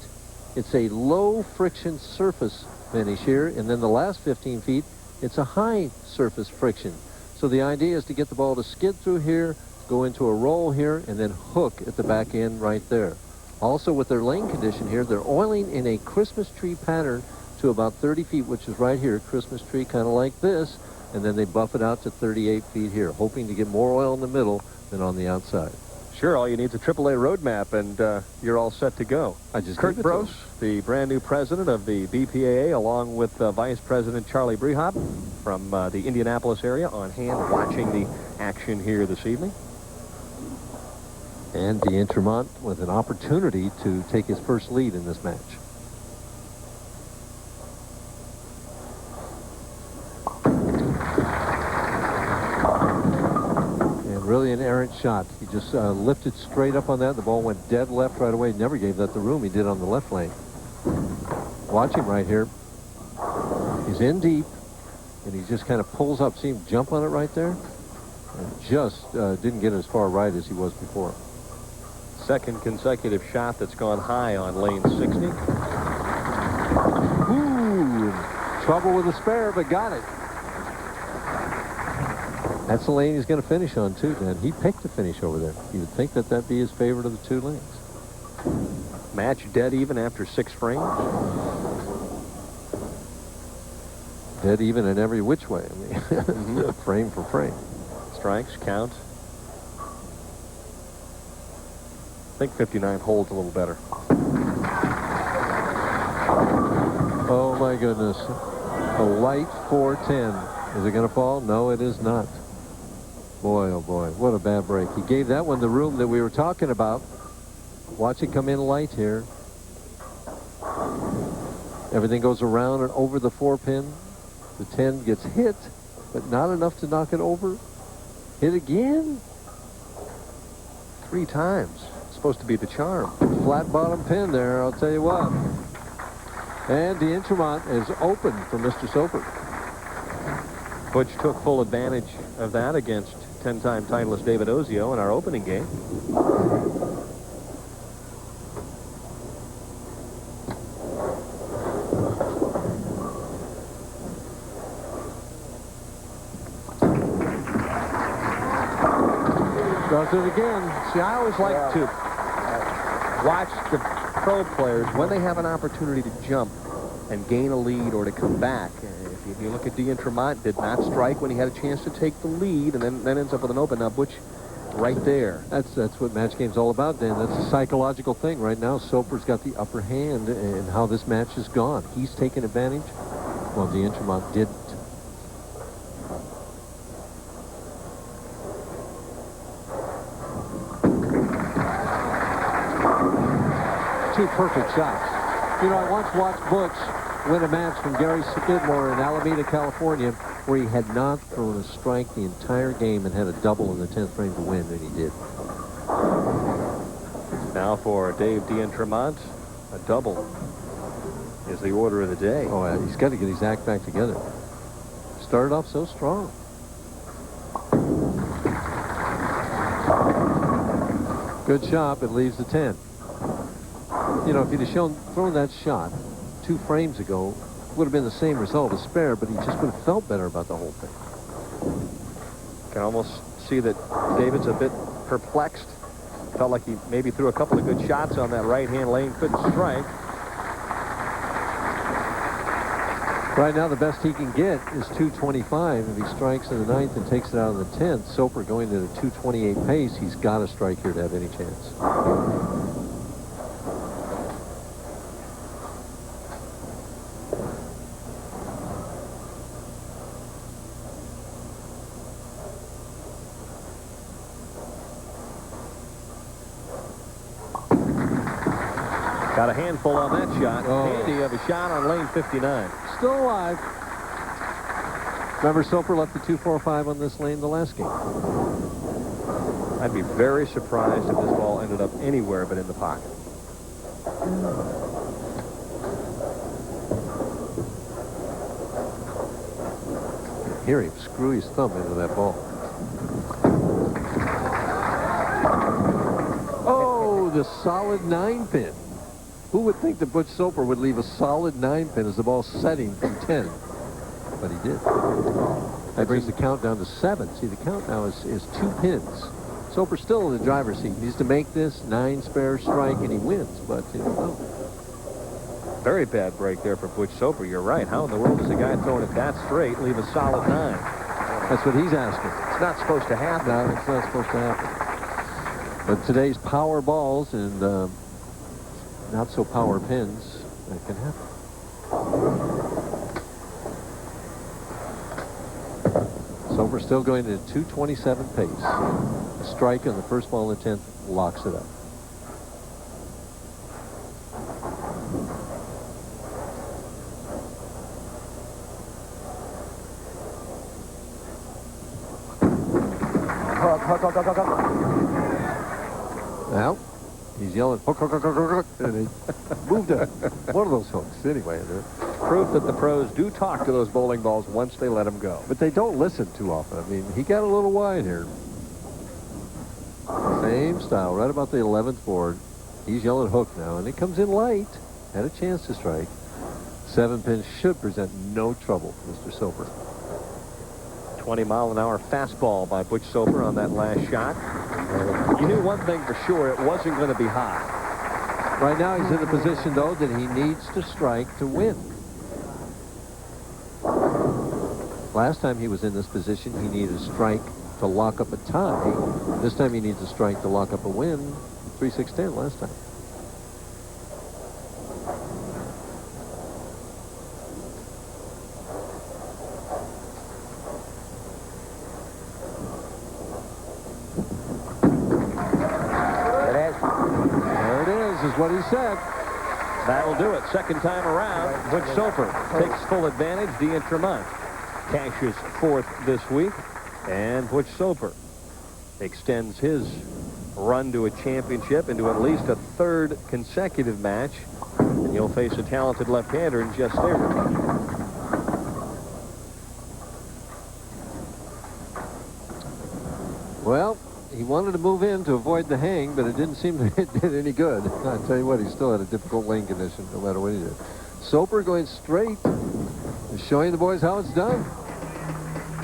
It's a low friction surface finish here, and then the last 15 feet, it's a high surface friction. So the idea is to get the ball to skid through here, go into a roll here, and then hook at the back end right there. Also, with their lane condition here, they're oiling in a Christmas tree pattern to about 30 feet, which is right here, Christmas tree, kind of like this, and then they buff it out to 38 feet here, hoping to get more oil in the middle than on the outside. Sure, all you need is a AAA roadmap, and you're all set to go. Kurt Brose, the brand new president of the BPAA, along with Vice President Charlie Brehop from the Indianapolis area, on hand watching the action here this evening. And Deont with an opportunity to take his first lead in this match. And really an errant shot. He just lifted straight up on that. The ball went dead left right away. Never gave that the room he did on the left lane. Watch him right here. He's in deep, and he just kind of pulls up. See him jump on it right there? And just didn't get as far right as he was before. Second consecutive shot that's gone high on lane 60. Ooh, trouble with the spare, but got it. That's the lane he's going to finish on, too, then. He picked the finish over there. You would think that that'd be his favorite of the two lanes. Match dead even after 6 frames. Dead even in every which way. I mean, frame for frame. Strikes, count. I think 59 holds a little better. Oh, my goodness. A light 410. Is it going to fall? No, it is not. Boy, oh, boy. What a bad break. He gave that one the room that we were talking about. Watch it come in light here. Everything goes around and over the 4-pin. The 10 gets hit, but not enough to knock it over. Hit again. 3 times. Supposed to be the charm. Flat bottom pin there, I'll tell you what. And Deont is open for Mr. Soper. Butch took full advantage of that against 10-time titleist Dave Ozio in our opening game. Does it again. See, I always like to watch the pro players when they have an opportunity to jump and gain a lead or to come back. If you look at Deont, did not strike when he had a chance to take the lead, and then ends up with an open. Now, Butch, right there. That's what match game's all about, Dan. That's a psychological thing. Right now, Soper's got the upper hand in how this match has gone. He's taken advantage, while Deont didn't. Two perfect shots. You know, I once watched Butch win a match from Gary Skidmore in Alameda, California, where he had not thrown a strike the entire game and had a double in the 10th frame to win, and he did. Now for Dave Deont, a double is the order of the day. Oh, he's got to get his act back together. Started off so strong. Good shot, but leaves the 10. You know, if he'd have thrown that shot 2 frames ago, it would have been the same result, a spare, but he just would have felt better about the whole thing. Can almost see that David's a bit perplexed. Felt like he maybe threw a couple of good shots on that right-hand lane, couldn't strike. Right now, the best he can get is 225. If he strikes in the 9th and takes it out in the 10th, Soper going at a 228 pace, he's got to strike here to have any chance. Got a handful on that shot. Handy of a shot on lane 59. Still alive. Remember, Soper left the 245 on this lane the last game. I'd be very surprised if this ball ended up anywhere but in the pocket. Hear him screw his thumb into that ball. Oh, the solid 9-pin. Who would think that Butch Soper would leave a solid 9-pin as the ball setting from 10? But he did. That brings the count down to 7. See, the count now is 2 pins. Soper's still in the driver's seat. He needs to make this 9 spare strike, and he wins. But you don't know. Very bad break there for Butch Soper. You're right. How in the world does a guy throwing it that straight leave a solid 9? That's what he's asking. It's not supposed to happen. No, it's not supposed to happen. But today's power balls and not so power pins, that can happen. Soper still going at a 227 pace. A strike on the first ball in the 10th locks it up. Well, he's yelling, hook, hook, hook, hook, hook, hook, and he moved one of those hooks anyway. Proof that the pros do talk to those bowling balls once they let them go. But they don't listen too often. I mean, he got a little wide here. Same style, right about the 11th board. He's yelling hook now, and it comes in light. Had a chance to strike. 7 pins should present no trouble for Mr. Soper. 20-mile-an-hour fastball by Butch Soper on that last shot. You knew one thing for sure, it wasn't going to be high. Right now he's in the position, though, that he needs to strike to win. Last time he was in this position, he needed a strike to lock up a tie. This time he needs a strike to lock up a win. 3-6-10 last time. Is what he said. That'll do it. Second time around, Butch Soper takes full advantage. Deont cashes 4th this week, and Butch Soper extends his run to a championship into at least a 3rd consecutive match. And he'll face a talented left-hander in Jess Stayrook. Well, he wanted to move in to avoid the hang, but it didn't seem to it did any good. I'll tell you what, he still had a difficult lane condition no matter what he did. Soper going straight, showing the boys how it's done.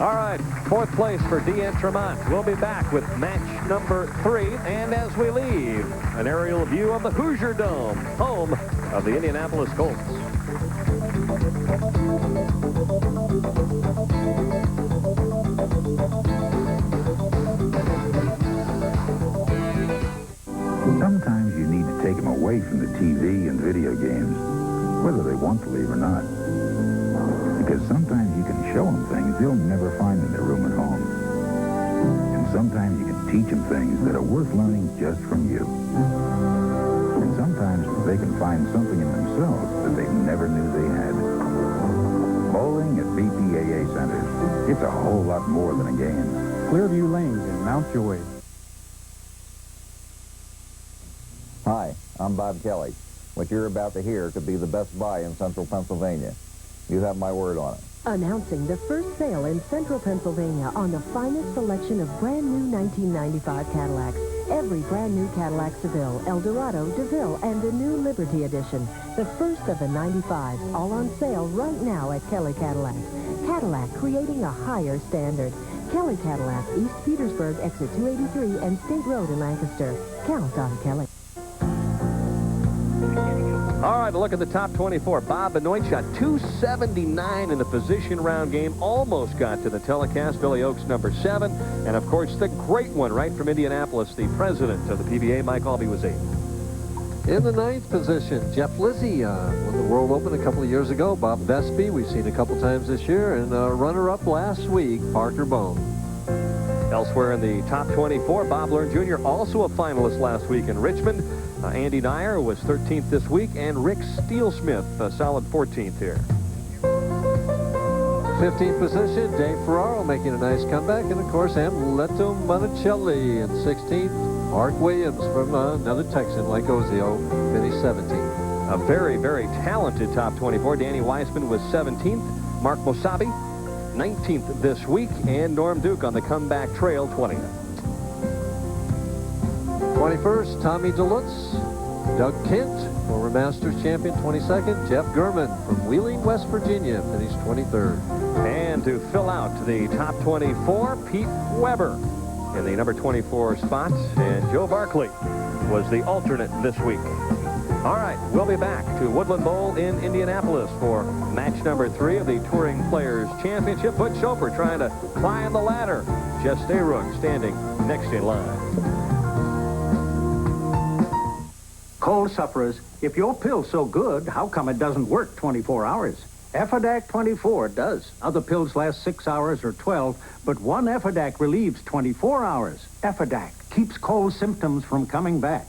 All right, 4th place for Deont. We'll be back with match number 3, and as we leave, an aerial view of the Hoosier Dome, home of the Indianapolis Colts. Sometimes you need to take them away from the TV and video games, whether they want to leave or not. Because sometimes you can show them things they'll never find in their room at home. And sometimes you can teach them things that are worth learning just from you. And sometimes they can find something in themselves that they never knew they had. Bowling at BPAA centers, it's a whole lot more than a game. Clearview Lanes in Mount Joy. Hi, I'm Bob Kelly. What you're about to hear could be the best buy in central Pennsylvania. You have my word on it. Announcing the first sale in central Pennsylvania on the finest selection of brand new 1995 Cadillacs. Every brand new Cadillac Seville, Eldorado, DeVille, and the new Liberty Edition. The first of the 95s, all on sale right now at Kelly Cadillac. Cadillac, creating a higher standard. Kelly Cadillac, East Petersburg, exit 283 and State Road in Lancaster. Count on Kelly. All right, a look at the top 24. Bob Benoit shot 279 in the position round game. Almost got to the telecast. Billy Oakes, number 7. And, of course, the great one right from Indianapolis, the president of the PBA, Mike Albee, was 8. In the 9th position, Jeff Lizzie won the World Open a couple of years ago. Bob Vespi, we've seen a couple times this year. And runner-up last week, Parker Bone. Elsewhere in the top 24, Bob Learn Jr., also a finalist last week in Richmond. Andy Dyer was 13th this week, and Rick Steelsmith, a solid 14th here. 15th position, Dave Ferraro making a nice comeback, and of course, Amleto Monticelli in 16th. Mark Williams from another Texan like Ozio finished 17th. A very, very talented top 24. Danny Weissman was 17th. Mark Mosabi, 19th this week, and Norm Duke on the comeback trail, 20th. 21st, Tommy DeLutz Doug Kent, former Masters champion, 22nd. Jeff Gurman from Wheeling, West Virginia, finished 23rd. And to fill out the top 24, Pete Weber in the number 24 spot. And Joe Barkley was the alternate this week. All right, we'll be back to Woodland Bowl in Indianapolis for match number 3 of the Touring Players Championship. Butch Soper trying to climb the ladder. Jess Stayrook standing next in line. Cold sufferers, if your pill's so good, how come it doesn't work 24 hours? Effidac 24 does. Other pills last 6 hours or 12, but one Effidac relieves 24 hours. Effidac keeps cold symptoms from coming back.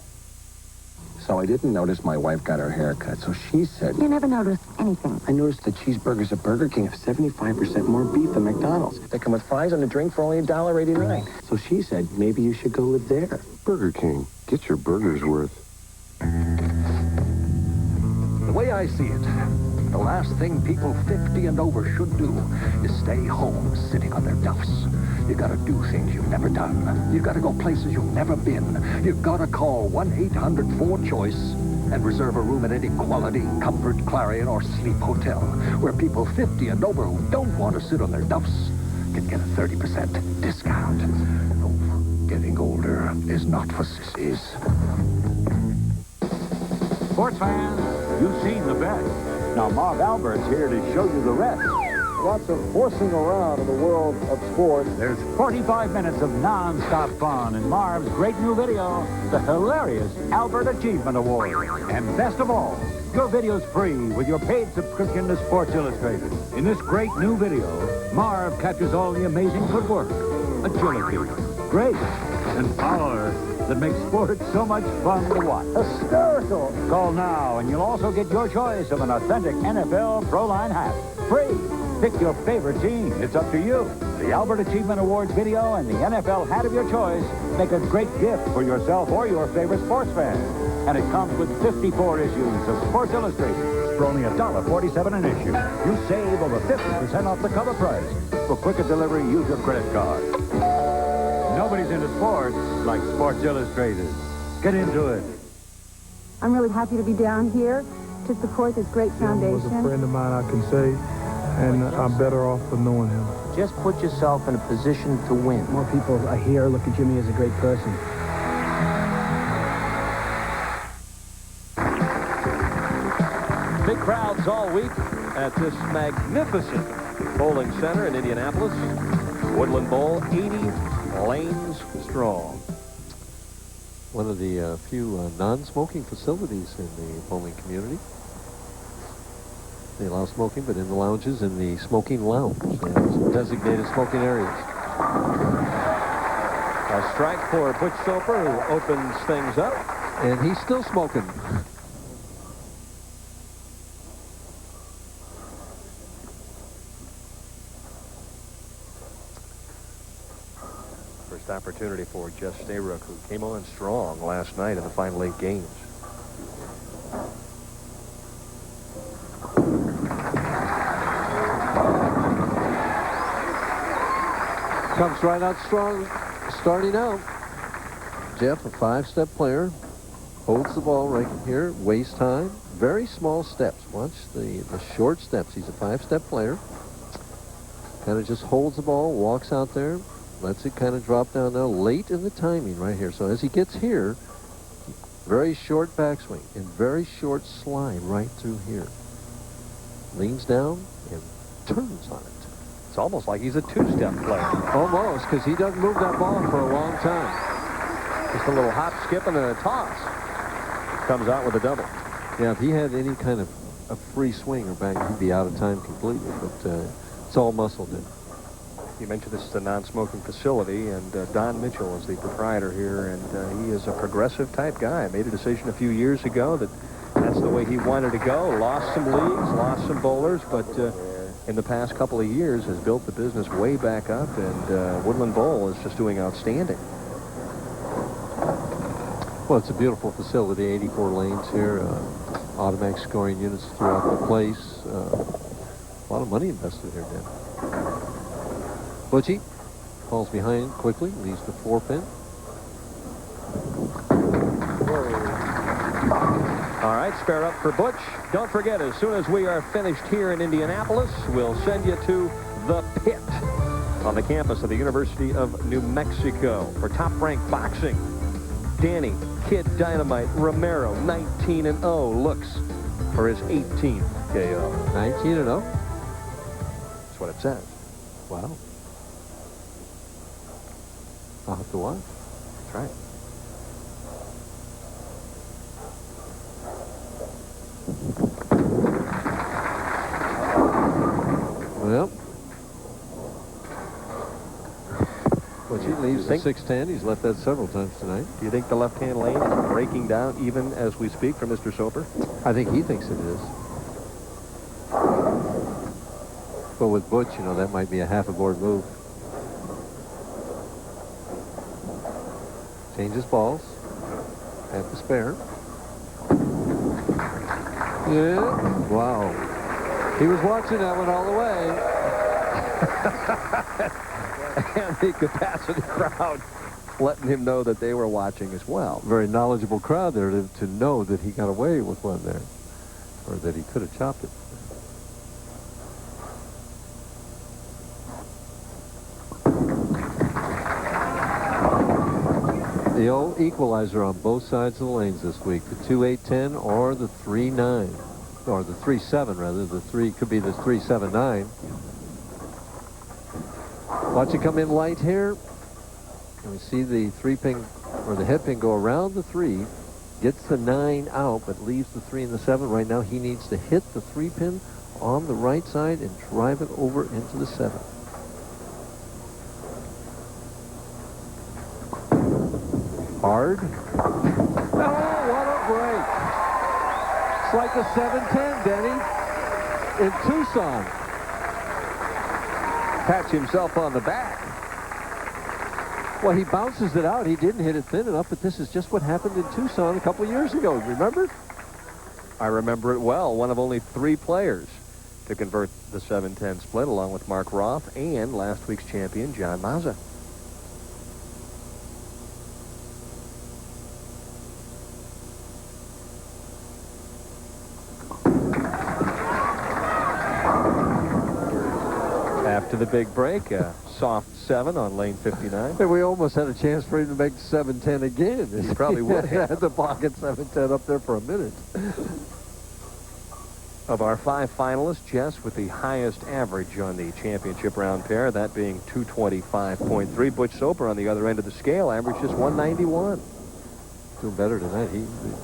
So I didn't notice my wife got her hair cut, so she said... You never noticed anything. I noticed the cheeseburgers at Burger King have 75% more beef than McDonald's. They come with fries and a drink for only $1.89. So she said, maybe you should go live there. Burger King. Get your burger's worth. The way I see it, the last thing people 50 and over should do is stay home sitting on their duffs. You gotta do things you've never done. You gotta go places you've never been. You've gotta call 1-800-4CHOICE and reserve a room at any Quality, Comfort, Clarion, or Sleep Hotel, where people 50 and over who don't want to sit on their duffs can get a 30% discount. Oh, getting older is not for sissies. Sports fans, you've seen the best. Now Marv Albert's here to show you the rest. Lots of horsing around in the world of sports. There's 45 minutes of non-stop fun in Marv's great new video, the hilarious Albert Achievement Award. And best of all, your video's free with your paid subscription to Sports Illustrated. In this great new video, Marv captures all the amazing footwork, agility, grace, and power that makes sports so much fun to watch. Hysterical. Call now, and you'll also get your choice of an authentic NFL Pro Line hat. Free. Pick your favorite team. It's up to you. The Albert Achievement Awards video and the NFL hat of your choice make a great gift for yourself or your favorite sports fan. And it comes with 54 issues of Sports Illustrated for only $1.47 an issue. You save over 50% off the cover price. For quicker delivery, use your credit card. Nobody's into sports like Sports Illustrated. Get into it. I'm really happy to be down here to support this great foundation. He was a friend of mine, I can say, and I'm better off for knowing him. Just put yourself in a position to win. More people are here look at Jimmy as a great person. Big crowds all week at this magnificent bowling center in Indianapolis. Woodland Bowl, 80 lanes strong. One of the few non-smoking facilities in the bowling community. They allow smoking, but in the lounges, in the smoking lounge, they have some designated smoking areas. A strike for Butch Soper, who opens things up. And he's still smoking. First opportunity for Jess Stayrook, who came on strong last night in the final 8 games. Comes right out strong, starting out. Jeff, a 5-step player, holds the ball right here, waist high, very small steps. Watch the short steps. He's a 5-step player. Kind of just holds the ball, walks out there, lets it kind of drop down now, late in the timing right here. So as he gets here, very short backswing and very short slide right through here. Leans down and turns on it. It's almost like he's a 2-step player. Almost, because he doesn't move that ball for a long time. Just a little hop, skip, and a toss. Comes out with a double. Yeah, if he had any kind of a free swing or back, he'd be out of time completely. But it's all muscle then. You mentioned this is a non-smoking facility, and Don Mitchell is the proprietor here, and he is a progressive type guy. Made a decision a few years ago that that's the way he wanted to go. Lost some leagues, lost some bowlers, but in the past couple of years has built the business way back up, and Woodland Bowl is just doing outstanding. Well, it's a beautiful facility, 84 lanes here, automatic scoring units throughout the place. A lot of money invested here, Dan. Butchie falls behind quickly, leaves the 4-pin. All right, spare up for Butch. Don't forget, as soon as we are finished here in Indianapolis, we'll send you to the pit on the campus of the University of New Mexico for top-ranked boxing. Danny Kid Dynamite Romero, 19-0, looks for his 18th KO. 19-0? That's what it says. Wow. I'll have to watch. That's right. Well, he leaves the 6'10". He's left that several times tonight. Do you think the left-hand lane is breaking down even as we speak for Mr. Soper? I think he thinks it is. But with Butch, you know, that might be a half-a-board move. Changes balls. At the spare. Yeah. Wow. He was watching that one all the way. And the capacity crowd letting him know that they were watching as well. Very knowledgeable crowd there to know that he got away with one there. Or that he could have chopped it. The old equalizer on both sides of the lanes this week. The 2.810 or the 3.9. Or the 3.7 rather. The 3 could be the 3.79. Watch it come in light here. And we see the 3-pin or the head pin go around the 3. Gets the 9 out, but leaves the 3 and the 7. Right now he needs to hit the 3-pin on the right side and drive it over into the 7. Hard. Oh, what a break. It's like the 7-10, Denny, in Tucson. Pats himself on the back. Well, he bounces it out. He didn't hit it thin enough, but this is just what happened in Tucson a couple of years ago. Remember? I remember it well. One of only 3 players to convert the 7-10 split, along with Mark Roth and last week's champion, John Mazza. After the big break, a soft 7 on lane 59. And we almost had a chance for him to make 7-10 again. You probably would have. Had the pocket 7-10 up there for a minute. Of our 5 finalists, Jess with the highest average on the championship round pair, that being 225.3. Butch Soper on the other end of the scale, average just 191. Doing better tonight.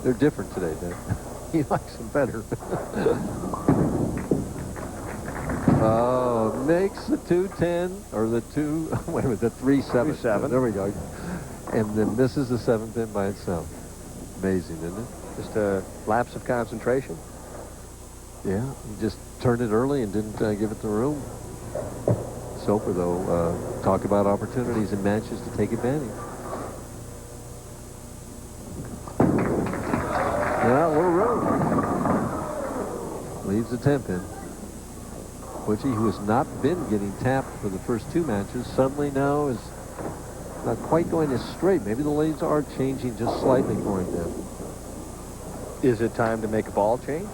They're different today, Dan. He likes them better. Oh, makes the 210 or the 2. Wait a minute, the 3.7. There we go. And then misses the 7-pin by itself. Amazing, isn't it? Just a lapse of concentration. Yeah, he just turned it early and didn't give it the room. Soper, though, talk about opportunities in matches to take advantage. Yeah, what a room. Leaves the 10-pin. Butchie, who has not been getting tapped for the first 2 matches, suddenly now is not quite going as straight. Maybe the lanes are changing just slightly for him then. Is it time to make a ball change?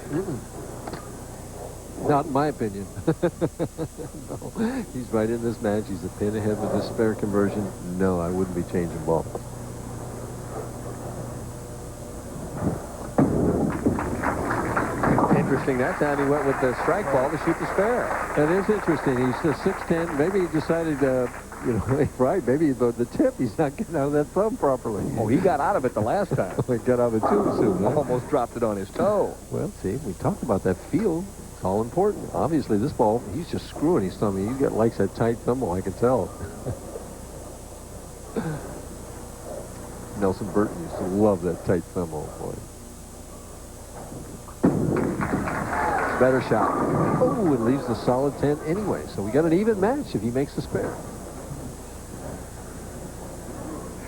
Not in my opinion. No. He's right in this match. He's a pin ahead with this spare conversion. No, I wouldn't be changing ball. Interesting. That time he went with the strike ball to shoot the spare. That is interesting. He's the 6'10". Maybe he decided, you know, right, maybe the tip, he's not getting out of that thumb properly. Oh, he got out of it the last time. He got out of it too soon. Huh? Almost dropped it on his toe. Well, see, we talked about that feel. It's all important. Obviously, this ball, he's just screwing his thumb. He likes that tight thumb, I can tell. Nelson Burton used to love that tight thumb, boy. Better shot. Oh, it leaves the solid 10 anyway. So we got an even match if he makes the spare.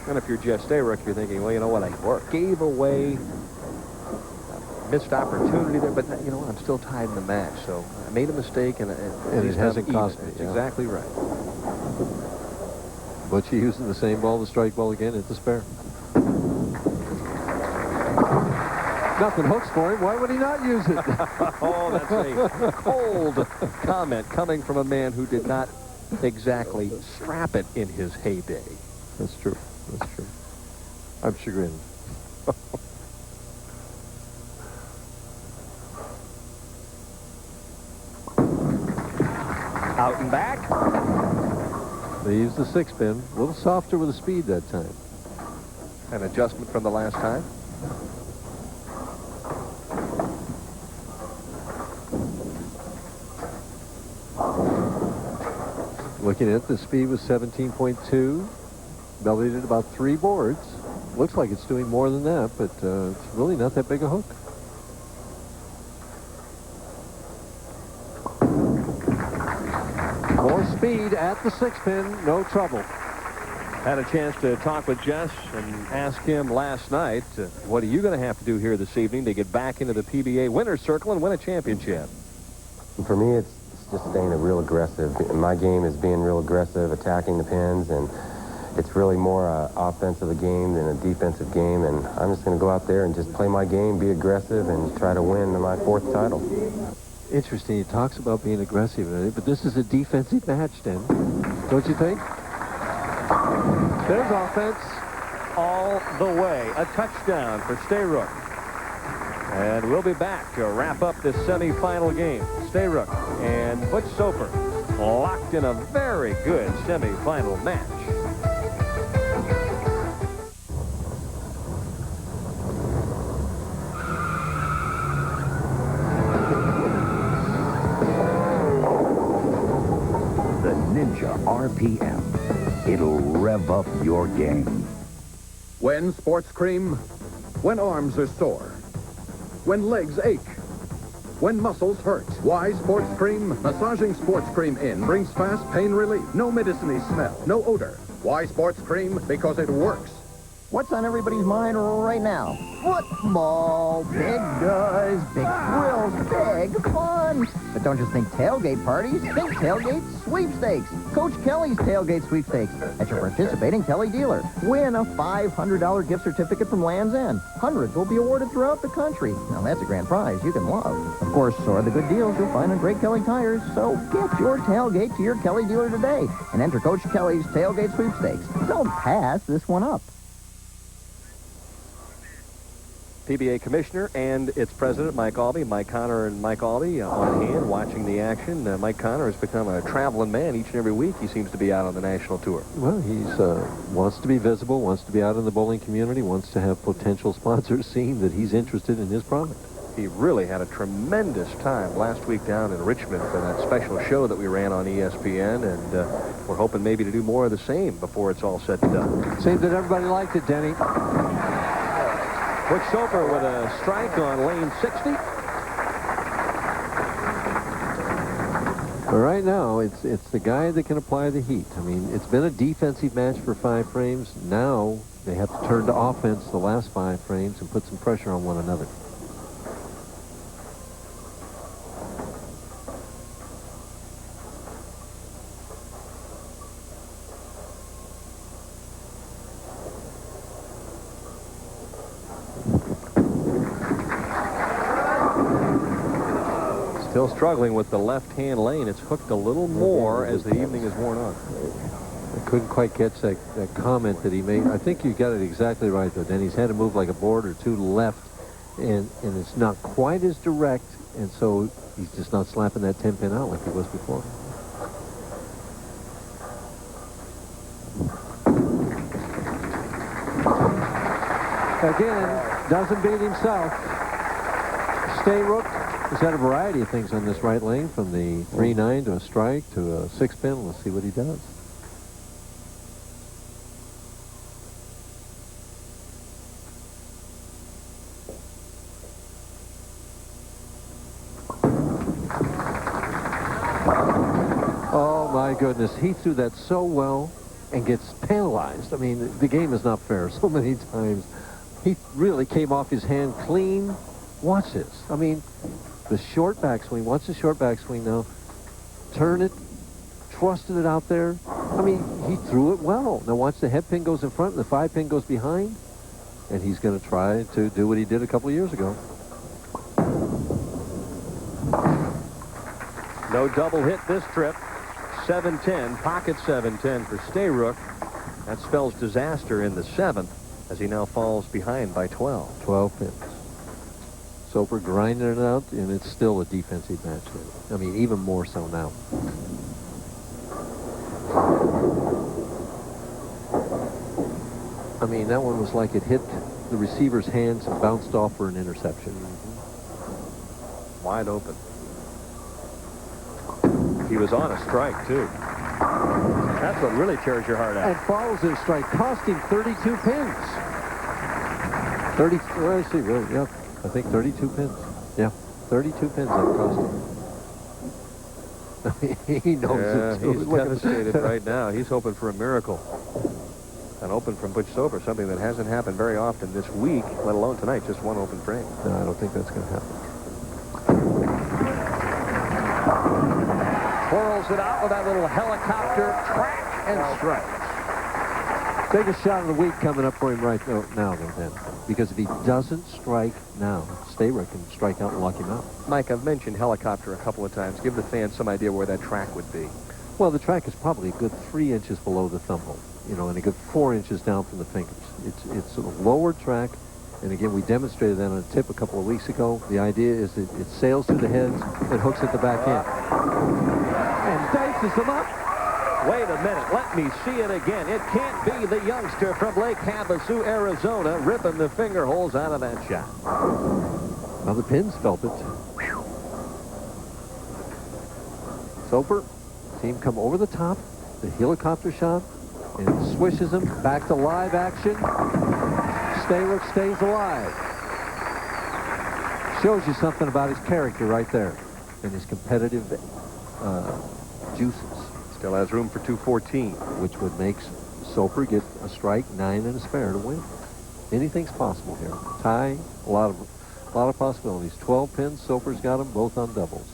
And if you're Jess Stayrook, you're thinking, well, you know what? I gave away a missed opportunity there, but, you know what? I'm still tied in the match. So I made a mistake, and it hasn't cost me. It's exactly right. Butchie using the same ball, the strike ball again at the spare. Nothing hooks for him. Why would he not use it? Oh, that's a cold comment coming from a man who did not exactly strap it in his heyday. That's true. That's true. I'm chagrined. Out and back. They used the 6-pin. A little softer with the speed that time. An adjustment from the last time. Looking at it, the speed was 17.2. Bellied at about 3 boards. Looks like it's doing more than that, but it's really not that big a hook. More speed at the 6-pin, no trouble. Had a chance to talk with Jess and ask him last night, what are you going to have to do here this evening to get back into the PBA winner's circle and win a championship? For me, it's just staying real aggressive. My game is being real aggressive, attacking the pins, and it's really more an offensive game than a defensive game, and I'm just going to go out there and just play my game, be aggressive, and try to win my 4th title. Interesting. He talks about being aggressive, but this is a defensive match, then. Don't you think? There's offense all the way. A touchdown for Stayrook. And we'll be back to wrap up this semifinal game. Stayrook and Butch Soper locked in a very good semifinal match. Ninja RPM. It'll rev up your game. When sports cream, when arms are sore, when legs ache, when muscles hurt. Why sports cream? Massaging sports cream in brings fast pain relief. No medicine-y smell, no odor. Why sports cream? Because it works. What's on everybody's mind right now? Football, big guys, big thrills, big fun. But don't just think tailgate parties, think tailgate sweepstakes. Coach Kelly's tailgate sweepstakes at your participating Kelly dealer. Win a $500 gift certificate from Land's End. Hundreds will be awarded throughout the country. Now that's a grand prize you can love. Of course, so are the good deals you'll find on great Kelly tires. So get your tailgate to your Kelly dealer today and enter Coach Kelly's tailgate sweepstakes. Don't pass this one up. PBA Commissioner and its president, Mike Albee. Mike Connor and Mike Albee on hand watching the action. Mike Connor has become a traveling man each and every week. He seems to be out on the national tour. Well, he's wants to be visible, wants to be out in the bowling community, wants to have potential sponsors seeing that he's interested in his product. He really had a tremendous time last week down in Richmond for that special show that we ran on ESPN, and we're hoping maybe to do more of the same before it's all said and done. Seems that everybody liked it, Denny. Butch Soper with a strike on lane 60. But right now, it's the guy that can apply the heat. I mean, it's been a defensive match for 5 frames. Now they have to turn to offense the last 5 frames and put some pressure on one another. Still struggling with the left-hand lane. It's hooked a little more as the evening is worn on. I couldn't quite catch that comment that he made. I think you got it exactly right, though. Then he's had to move like a board or 2 left, and it's not quite as direct, and so he's just not slapping that 10-pin out like he was before. Again, doesn't beat himself. Stayrook has had a variety of things on this right lane, from the 3-9 to a strike to a 6-pin. Let's see what he does. Oh my goodness, he threw that so well and gets penalized. I mean, the game is not fair so many times. He really came off his hand clean. Watch this. I mean, the short backswing. Watch the short backswing now. Turn it. Trusted it out there. I mean, he threw it well. Now watch, the head pin goes in front and the 5-pin goes behind. And he's going to try to do what he did a couple of years ago. No double hit this trip. 7-10, pocket 7-10 for Stayrook. That spells disaster in the 7th as he now falls behind by 12. 12 pins. Soper grinding it out, and it's still a defensive match here. I mean, even more so now. I mean, that one was like it hit the receiver's hands and bounced off for an interception. Wide open. He was on a strike, too. That's what really tears your heart out. And follows his strike, costing 32 pins. 30, well, let's see, really, yeah. I think 32 pins. Yeah, 32 pins that cost him. He knows it, too. He's devastated right now. He's hoping for a miracle. An open from Butch Soper, something that hasn't happened very often this week, let alone tonight, just one open frame. No, I don't think that's going to happen. Twirls it out with that little helicopter track and strike. Biggest shot of the week coming up for him right now, then. Because if he doesn't strike now, Stayrook can strike out and lock him out. Mike, I've mentioned helicopter a couple of times. Give the fans some idea where that track would be. Well, the track is probably a good 3 inches below the thumb hole, you know, and a good 4 inches down from the fingers. It's a lower track, and again, we demonstrated that on a tip a couple of weeks ago. The idea is that it sails through the heads and hooks at the back end. And dices them up. Wait a minute. Let me see it again. It can't be the youngster from Lake Havasu, Arizona, ripping the finger holes out of that shot. Well, the pins felt it. Soper, see him come over the top, the helicopter shot, and swishes him back to live action. Stayrook stays alive. Shows you something about his character right there and his competitive juices. Still has room for 214. Which would make Soper get a strike, 9 and a spare to win. Anything's possible here. Tie, a lot of possibilities. 12 pins, Soper's got them both on doubles.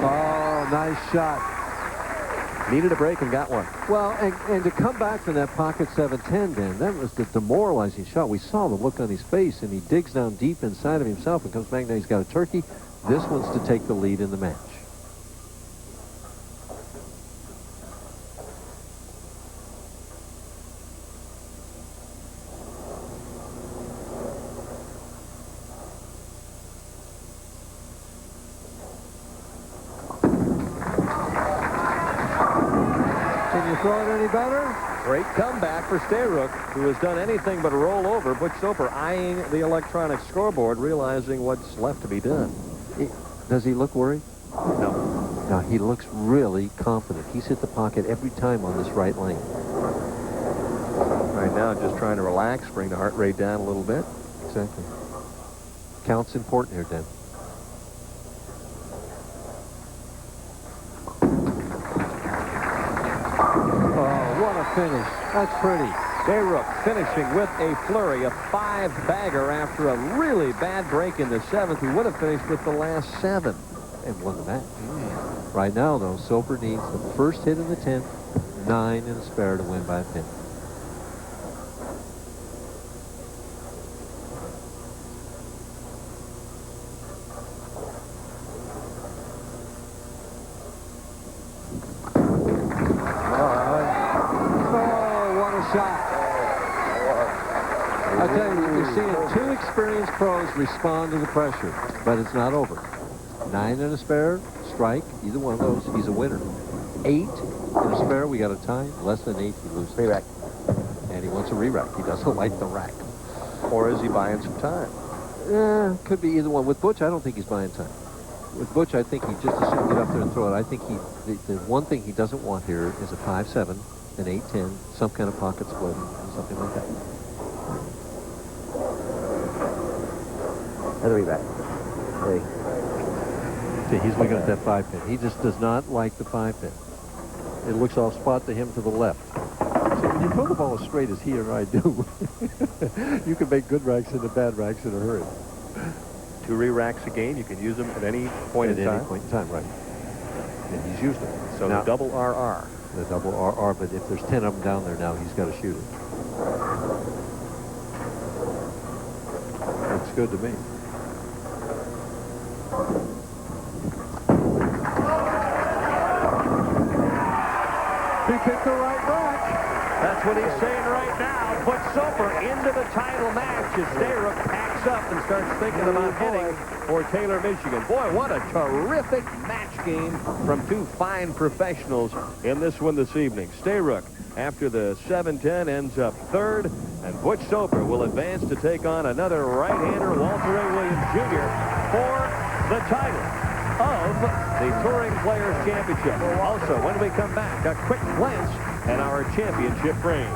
Oh, nice shot. Needed a break and got one. Well, and to come back from that pocket 7-10, Dan, that was the demoralizing shot. We saw the look on his face, and he digs down deep inside of himself and comes back. Now he's got a turkey. This one's to take the lead in the match. Throw it any better? Great comeback for Stayrook, who has done anything but roll over. Butch Soper eyeing the electronic scoreboard, realizing what's left to be done. Does he look worried? No. No, he looks really confident. He's hit the pocket every time on this right lane. Right now, just trying to relax, bring the heart rate down a little bit. Exactly. Count's important here, Dan. Finish. That's pretty. Stayrook finishing with a flurry, a 5-bagger after a really bad break in the 7th. He would have finished with the last 7 and won the match. Right now, though, Soper needs the first hit in the 10th, 9 and a spare to win by a pin. I tell you, you're seeing 2 experienced pros respond to the pressure, but it's not over. 9 and a spare, strike, either one of those, he's a winner. 8 and a spare, we got a tie. Less than 8, he loses. Re-rack. And he wants a re-rack. He doesn't like the rack. Or is he buying some time? Could be either one. With Butch, I don't think he's buying time. With Butch, I think he just as soon get up there and throw it. I think the one thing he doesn't want here is a 5-7, an 8-10, some kind of pocket split, something like that. Another re-rack. See, he's looking at that 5-pin. He just does not like the 5-pin. It looks off spot to him to the left. See, when you throw the ball as straight as he or I do, you can make good racks into bad racks in a hurry. 2 re-racks a game. You can use them at any point in time. At any point in time, right. And he's used them. So now, the double RR. The double RR, but if there's 10 of them down there now, he's got to shoot it. Looks good to me. He picked the right rack. That's what he's saying right now. Butch Soper into the title match as Stayrook packs up and starts thinking about heading for Taylor, Michigan. Boy, what a terrific match game from 2 fine professionals in this one this evening. Stayrook, after the 7-10, ends up 3rd, and Butch Soper will advance to take on another right-hander, Walter A. Williams Jr., for the title of the Touring Players Championship. Also, when we come back, a quick glance at our championship frame.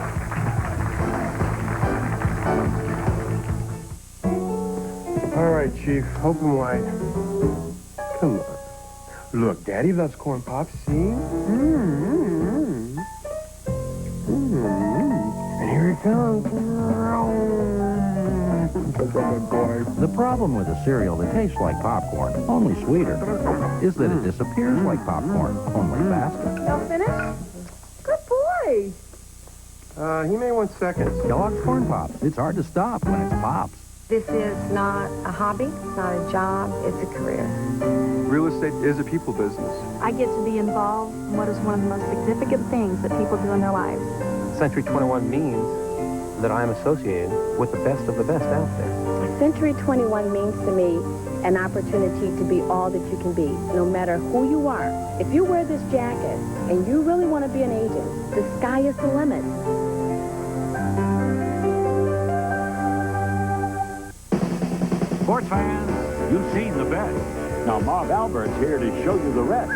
All right, Chief. Open wide. Come on. Look, Daddy loves corn pops. See? And here it comes. The problem with a cereal that tastes like popcorn, only sweeter, is that it disappears like popcorn, only faster. Y'all finished? Good boy. He may want seconds. Kellogg's Corn Pops. It's hard to stop when it's Pops. This is not a hobby. It's not a job. It's a career. Real estate is a people business. I get to be involved in what is one of the most significant things that people do in their lives. Century 21 means that I'm associated with the best of the best out there. Century 21 means to me an opportunity to be all that you can be, no matter who you are. If you wear this jacket and you really want to be an agent, the sky is the limit. Sports fans, you've seen the best. Now Marv Albert's here to show you the rest.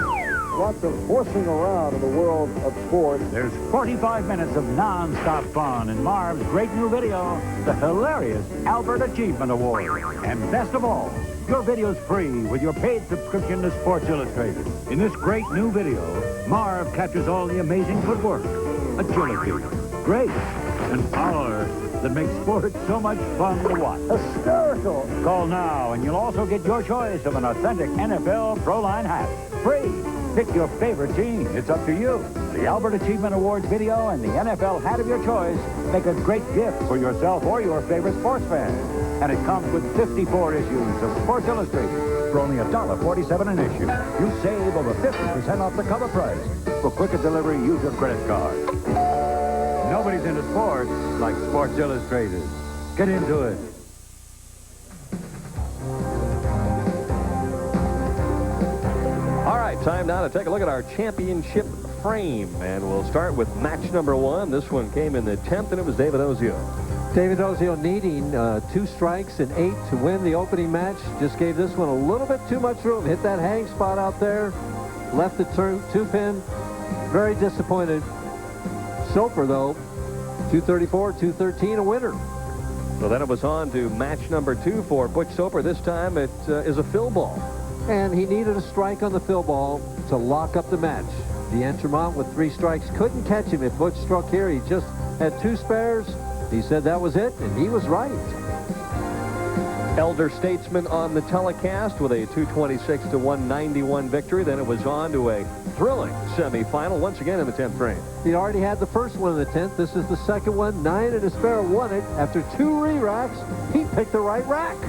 Lots of horsing around in the world of sports. There's 45 minutes of non-stop fun in Marv's great new video, the hilarious Albert Achievement Award. And best of all, your video's free with your paid subscription to Sports Illustrated. In this great new video, Marv captures all the amazing footwork, agility, grace, and power that makes sports so much fun to watch. Hysterical! Call now, and you'll also get your choice of an authentic NFL Pro Line hat. Free! Pick your favorite team. It's up to you. The Albert Achievement Awards video and the NFL hat of your choice make a great gift for yourself or your favorite sports fan. And it comes with 54 issues of Sports Illustrated for only $1.47 an issue. You save over 50% off the cover price. For quicker delivery, use your credit card. Nobody's into sports like Sports Illustrated. Get into it. All right, time now to take a look at our championship frame. And we'll start with match number 1. This one came in the 10th, and it was David Ozio. David Ozio needing 2 strikes and 8 to win the opening match. Just gave this one a little bit too much room. Hit that hang spot out there. Left the 2-pin. Very disappointed. Soper, though, 234, 213, a winner. So then it was on to match number 2 for Butch Soper. This time it is a fill ball. And he needed a strike on the fill ball to lock up the match. Deont with 3 strikes couldn't catch him. If Butch struck here, he just had 2 spares. He said that was it, and he was right. Elder statesman on the telecast with a 226-191 victory. Then it was on to a thrilling semifinal once again in the 10th frame. He already had the first one in the 10th. This is the second one. 9 and a spare won it. After 2 re-racks, he picked the right rack.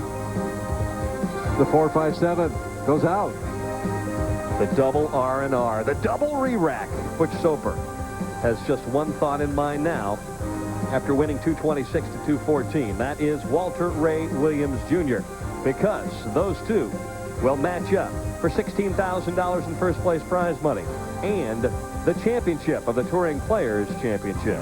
The 4-5-7 goes out. The double R&R, the double re-rack. Butch Soper has just one thought in mind now. After winning 226-214, that is Walter Ray Williams Jr. Because those two will match up for $16,000 in first place prize money and the championship of the Touring Players Championship.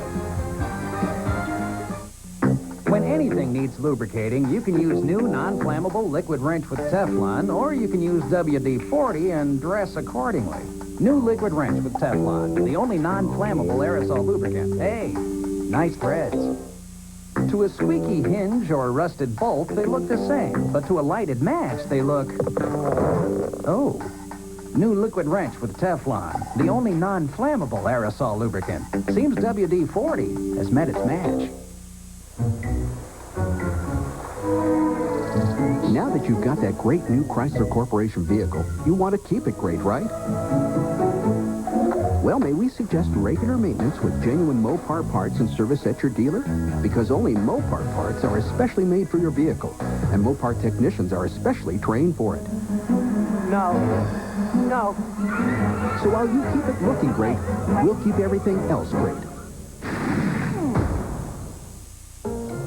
When anything needs lubricating, you can use new non-flammable liquid wrench with Teflon, or you can use WD-40 and dress accordingly. New liquid wrench with Teflon, the only non-flammable aerosol lubricant. Hey, nice threads. To a squeaky hinge or rusted bolt, they look the same. But to a lighted match, they look... Oh. New liquid wrench with Teflon, the only non-flammable aerosol lubricant. Seems WD-40 has met its match. Now that you've got that great new Chrysler Corporation vehicle, you want to keep it great, right? Well, may we suggest regular maintenance with genuine Mopar parts and service at your dealer? Because only Mopar parts are especially made for your vehicle, and Mopar technicians are especially trained for it. No. No. So while you keep it looking great, we'll keep everything else great.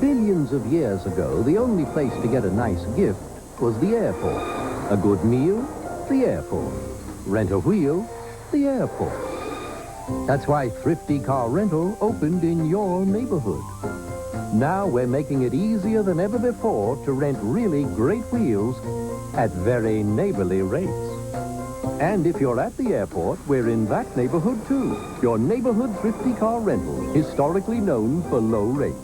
Billions of years ago, the only place to get a nice gift was the airport. A good meal, the airport. Rent a wheel, the airport. That's why Thrifty Car Rental opened in your neighborhood. Now we're making it easier than ever before to rent really great wheels at very neighborly rates. And if you're at the airport, we're in that neighborhood too. Your neighborhood Thrifty Car Rental, historically known for low rates.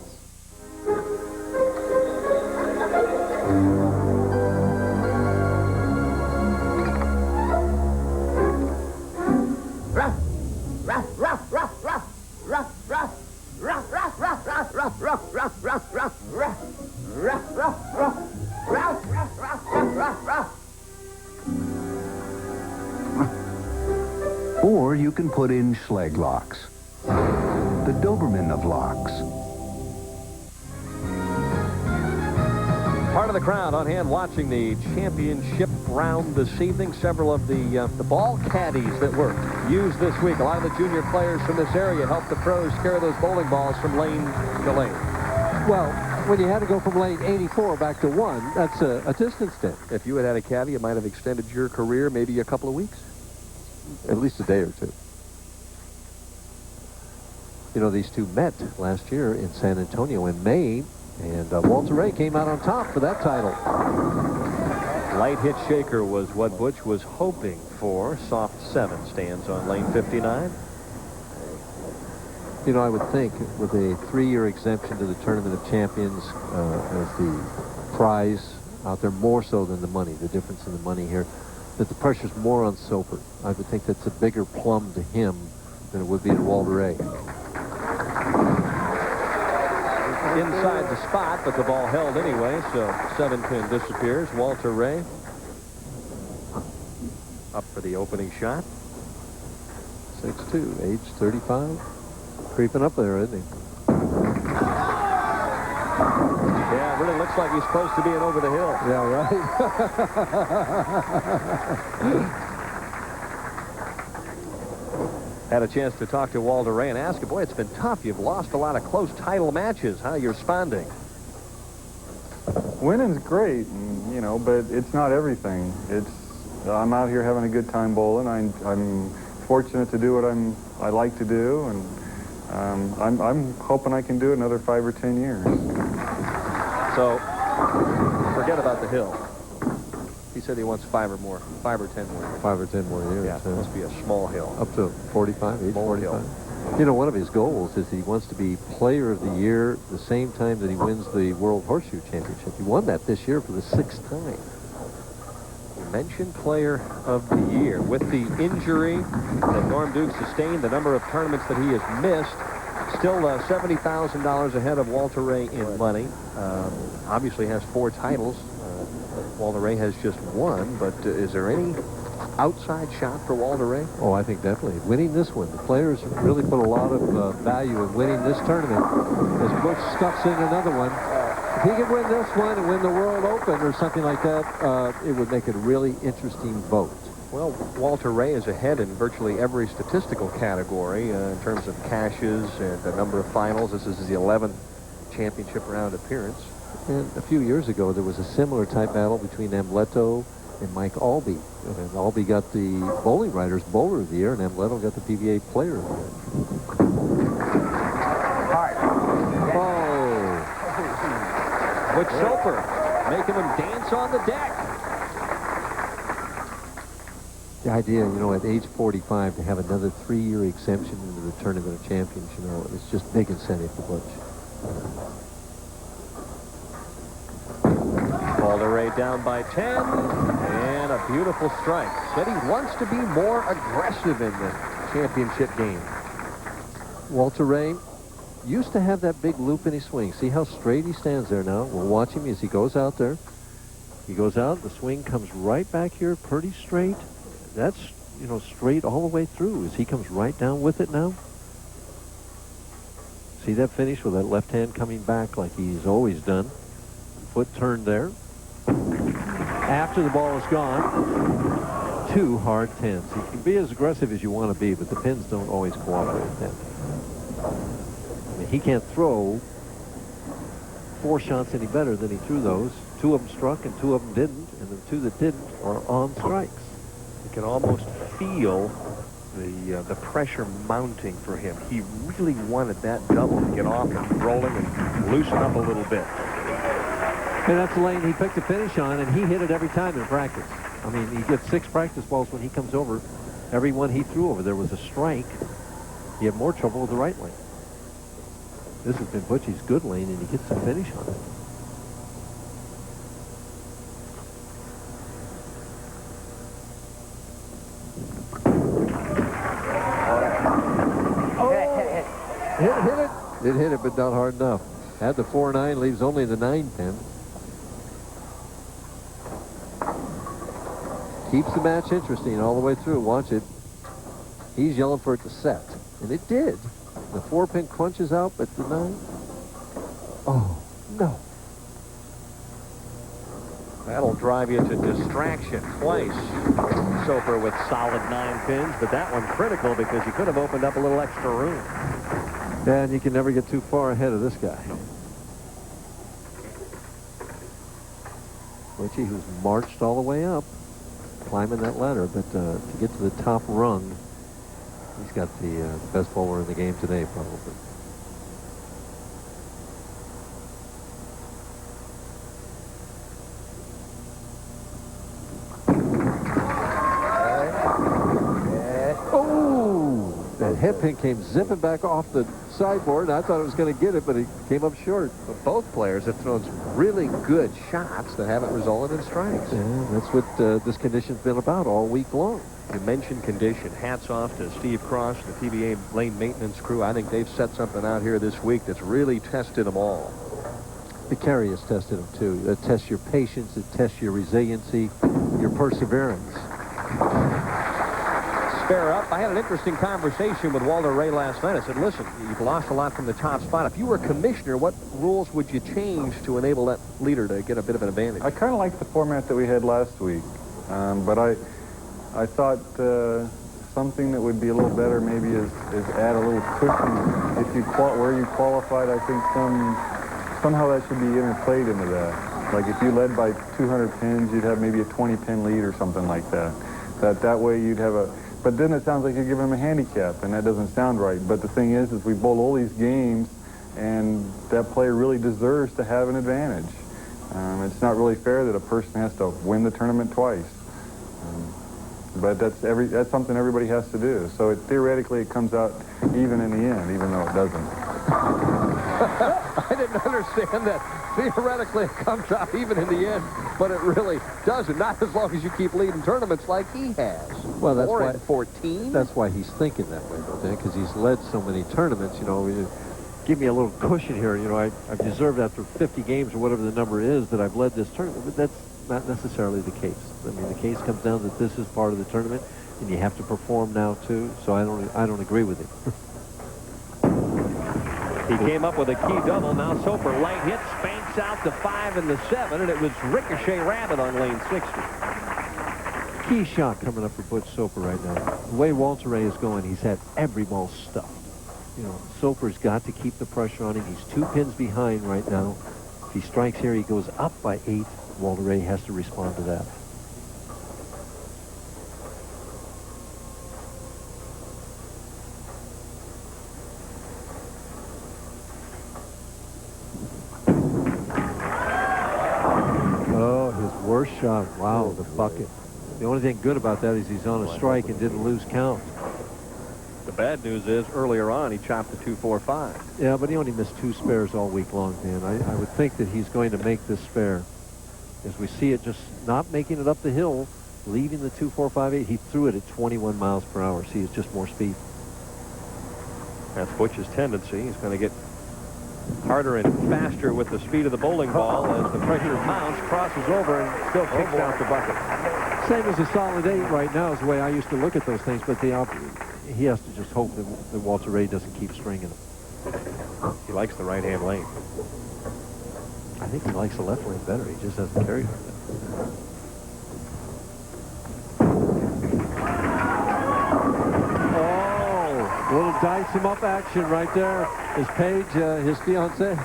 Or you can put in Schlegg locks, the Doberman of locks. Part of the crowd on hand watching the championship round this evening. Several of the ball caddies that were used this week. A lot of the junior players from this area helped the pros carry those bowling balls from lane to lane. Well, when you had to go from lane 84 back to 1, that's a distance thing. If you had had a caddy, it might have extended your career maybe a couple of weeks. At least a day or two. You know, these two met last year in San Antonio in May, and Walter Ray came out on top for that title. Light hit shaker was what Butch was hoping for. Soft 7 stands on lane 59. You know, I would think with a 3-year exemption to the Tournament of Champions as the prize out there, more so than the money, the difference in the money here, that the pressure's more on Soper. I would think that's a bigger plum to him than it would be to Walter Ray. Inside the spot, but the ball held anyway, so 7-pin disappears. Walter Ray up for the opening shot. 6'2", age 35. Creeping up there, isn't he? Yeah, it really looks like he's supposed to be in over the hill. Yeah, right. Had a chance to talk to Walter Ray and ask him, boy, it's been tough. You've lost a lot of close title matches. How are you responding? Winning's great, and, you know, but it's not everything. I'm out here having a good time bowling. I'm fortunate to do what I like to do, and I'm hoping I can do it another 5 or 10 years. So, forget about the hill. He said he wants 5 or 10 more. 5 or 10 more years. Yeah, it must be a small hill. Up to 45, age small 45. Hill. You know, one of his goals is that he wants to be Player of the Year the same time that he wins the World Horseshoe Championship. He won that this year for the 6th time. You mentioned Player of the Year. With the injury that Norm Duke sustained, the number of tournaments that he has missed, still $70,000 ahead of Walter Ray in money. Obviously has 4 titles. Walter Ray has just 1, but is there any outside shot for Walter Ray? Oh, I think definitely. Winning this one. The players really put a lot of value in winning this tournament. As Butch stuffs in another one, if he could win this one and win the World Open or something like that, it would make it a really interesting vote. Well, Walter Ray is ahead in virtually every statistical category in terms of cashes and the number of finals. This is his 11th championship round appearance. And a few years ago, there was a similar type battle between Amleto and Mike Albee. And Albee got the Bowling Writers Bowler of the Year, and Amleto got the PBA Player of the Year. Oh. Butch Soper making him dance on the deck. The idea, you know, at age 45 to have another 3-year exemption into the Tournament of Champions, you know, it's just big incentive for Butch. Walter Ray down by 10, and a beautiful strike. Said he wants to be more aggressive in the championship game. Walter Ray used to have that big loop in his swing. See how straight he stands there now? We'll watch him as he goes out there. He goes out, the swing comes right back here, pretty straight. That's, you know, straight all the way through as he comes right down with it now. See that finish with that left hand coming back like he's always done. Foot turned there. After the ball is gone, 2 hard 10s. You can be as aggressive as you want to be, but the pins don't always cooperate with that. I mean, he can't throw 4 shots any better than he threw those. 2 of them struck and 2 of them didn't, and the 2 that didn't are on strikes. You can almost feel the pressure mounting for him. He really wanted that double to get off and rolling and loosen up a little bit. And that's the lane he picked a finish on, and he hit it every time in practice. I mean, he gets 6 practice balls when he comes over. Every one he threw over, there was a strike. He had more trouble with the right lane. This has been Butchie's good lane, and he gets a finish on it. It hit it, but not hard enough. Had the 4-9, leaves only the 9-10. Keeps the match interesting all the way through. Watch it. He's yelling for it to set, and it did. The 4-pin crunches out, but the 9. Oh, no. That'll drive you to distraction twice. Soper with solid 9 pins, but that one critical because he could have opened up a little extra room. And you can never get too far ahead of this guy. Butchie, who's marched all the way up, climbing that ladder, but to get to the top rung, he's got the best bowler in the game today, probably. That headpin came zipping back off the sideboard. I thought it was going to get it, but it came up short. But both players have thrown some really good shots that haven't resulted in strikes. Yeah, that's what this condition's been about all week long. You mentioned condition. Hats off to Steve Cross and the PBA lane maintenance crew. I think they've set something out here this week that's really tested them all. The carry has tested them, too. It tests your patience. It tests your resiliency, your perseverance. Spare up. I had an interesting conversation with Walter Ray last night. I said, listen, you've lost a lot from the top spot. If you were commissioner, what rules would you change to enable that leader to get a bit of an advantage? I kind of like the format that we had last week, but I thought something that would be a little better maybe is add a little cushion. If you where you qualified, I think somehow that should be interplayed into that. Like if you led by 200 pins, you'd have maybe a 20-pin lead or something like that. That way you'd have a... But then it sounds like you're giving him a handicap, and that doesn't sound right. But the thing is we bowl all these games, and that player really deserves to have an advantage. It's not really fair that a person has to win the tournament twice. But that's something everybody has to do. So theoretically, it comes out even in the end, even though it doesn't. I didn't understand that. Theoretically, it comes out even in the end, but it really doesn't. Not as long as you keep leading tournaments like he has. Well, that's why 14. That's why he's thinking that way, because he's led so many tournaments. You know, give me a little cushion here. You know, I've deserved after 50 games or whatever the number is that I've led this tournament, but that's not necessarily the case. I mean, the case comes down that this is part of the tournament, and you have to perform now too. So I don't agree with him. He came up with a key double. Now Soper light hit, spanks out the 5 and the 7, and it was Ricochet Rabbit on lane 60. Key shot coming up for Butch Soper right now. The way Walter Ray is going, he's had every ball stuffed. You know, Soper's got to keep the pressure on him. He's 2 pins behind right now. If he strikes here, he goes up by 8. Walter Ray has to respond to that. Worst shot. Wow, the bucket. The only thing good about that is he's on a strike and didn't lose count. The bad news is earlier on he chopped the 2-4-5. Yeah, but he only missed 2 spares all week long, man. I would think that he's going to make this spare. As we see it just not making it up the hill, leaving the 2-4-5-8. He threw it at 21 miles per hour. See, it's just more speed. That's Butch's tendency. He's going to get Harder and faster with the speed of the bowling ball as the pressure mounts, crosses over, and still kicks out the bucket. Same as a solid 8 right now is the way I used to look at those things, but he has to just hope that Walter Ray doesn't keep stringing them. He likes the right-hand lane. I think he likes the left lane better. He just hasn't carried it. Oh, little dice him up action right there. As Paige, his fiance,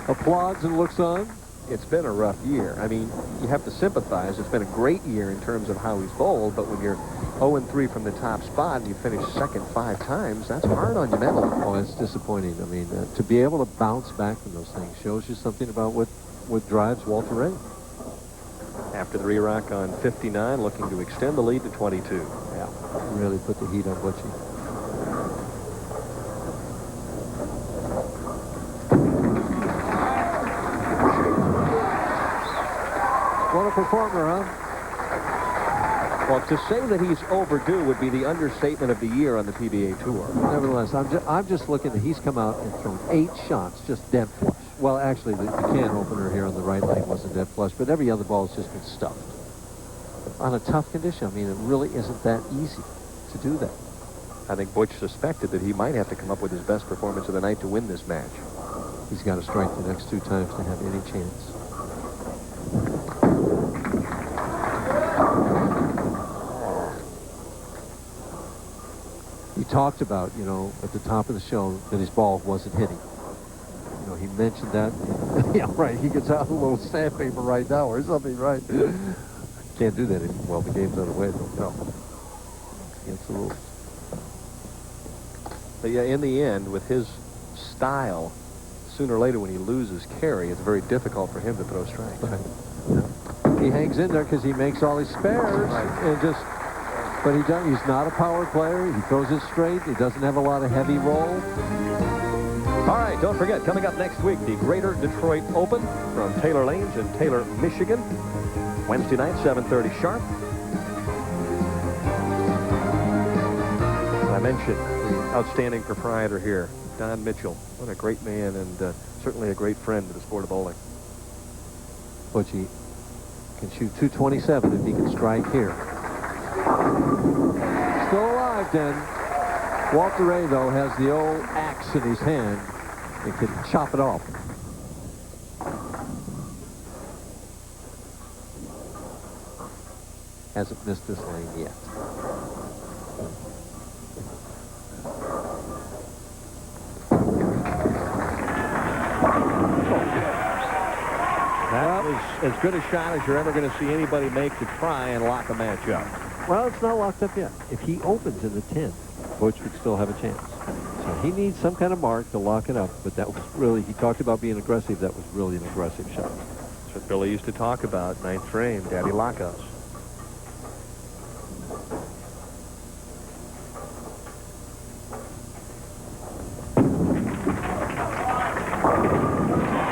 applauds and looks on. It's been a rough year. I mean, you have to sympathize. It's been a great year in terms of how he's bowled, but when you're 0-3 from the top spot and you finish second 5 times, that's hard on you mentally. Oh, it's disappointing. I mean, to be able to bounce back from those things shows you something about what drives Walter Ray. After the re-rock on 59, looking to extend the lead to 22. Yeah, really put the heat on Butchie. What a performer, huh? Well, to say that he's overdue would be the understatement of the year on the PBA Tour. Nevertheless, I'm just looking at he's come out and thrown 8 shots just dead flush. Well, actually, the can opener here on the right lane wasn't dead flush, but every other ball has just been stuffed. On a tough condition, I mean, it really isn't that easy to do that. I think Butch suspected that he might have to come up with his best performance of the night to win this match. He's got to strike the next 2 times to have any chance. He talked about, you know, at the top of the show that his ball wasn't hitting. You know, he mentioned that. Yeah, right. He gets out a little sandpaper right now or something, right? Can't do that anymore. Well, the game's underway, though. No. Against the rules. But yeah, in the end, with his style, sooner or later when he loses carry, it's very difficult for him to throw strikes. Right. Yeah. He hangs in there because he makes all his spares and just... But he's not a power player. He throws it straight. He doesn't have a lot of heavy roll. All right, don't forget, coming up next week, the Greater Detroit Open from Taylor Lanes in Taylor, Michigan. Wednesday night, 7:30 sharp. I mentioned the outstanding proprietor here, Don Mitchell. What a great man and certainly a great friend to the sport of bowling. Butchie can shoot 227 if he can strike here. Still alive, then. Walter Ray, though, has the old axe in his hand and can chop it off. Hasn't missed this lane yet. That was as good a shot as you're ever going to see anybody make to try and lock a match up. Well, it's not locked up yet. If he opens in the 10th, Butch would still have a chance. So he needs some kind of mark to lock it up. But that was really, he talked about being aggressive. That was really an aggressive shot. That's what Billy used to talk about, 9th frame, daddy lockouts.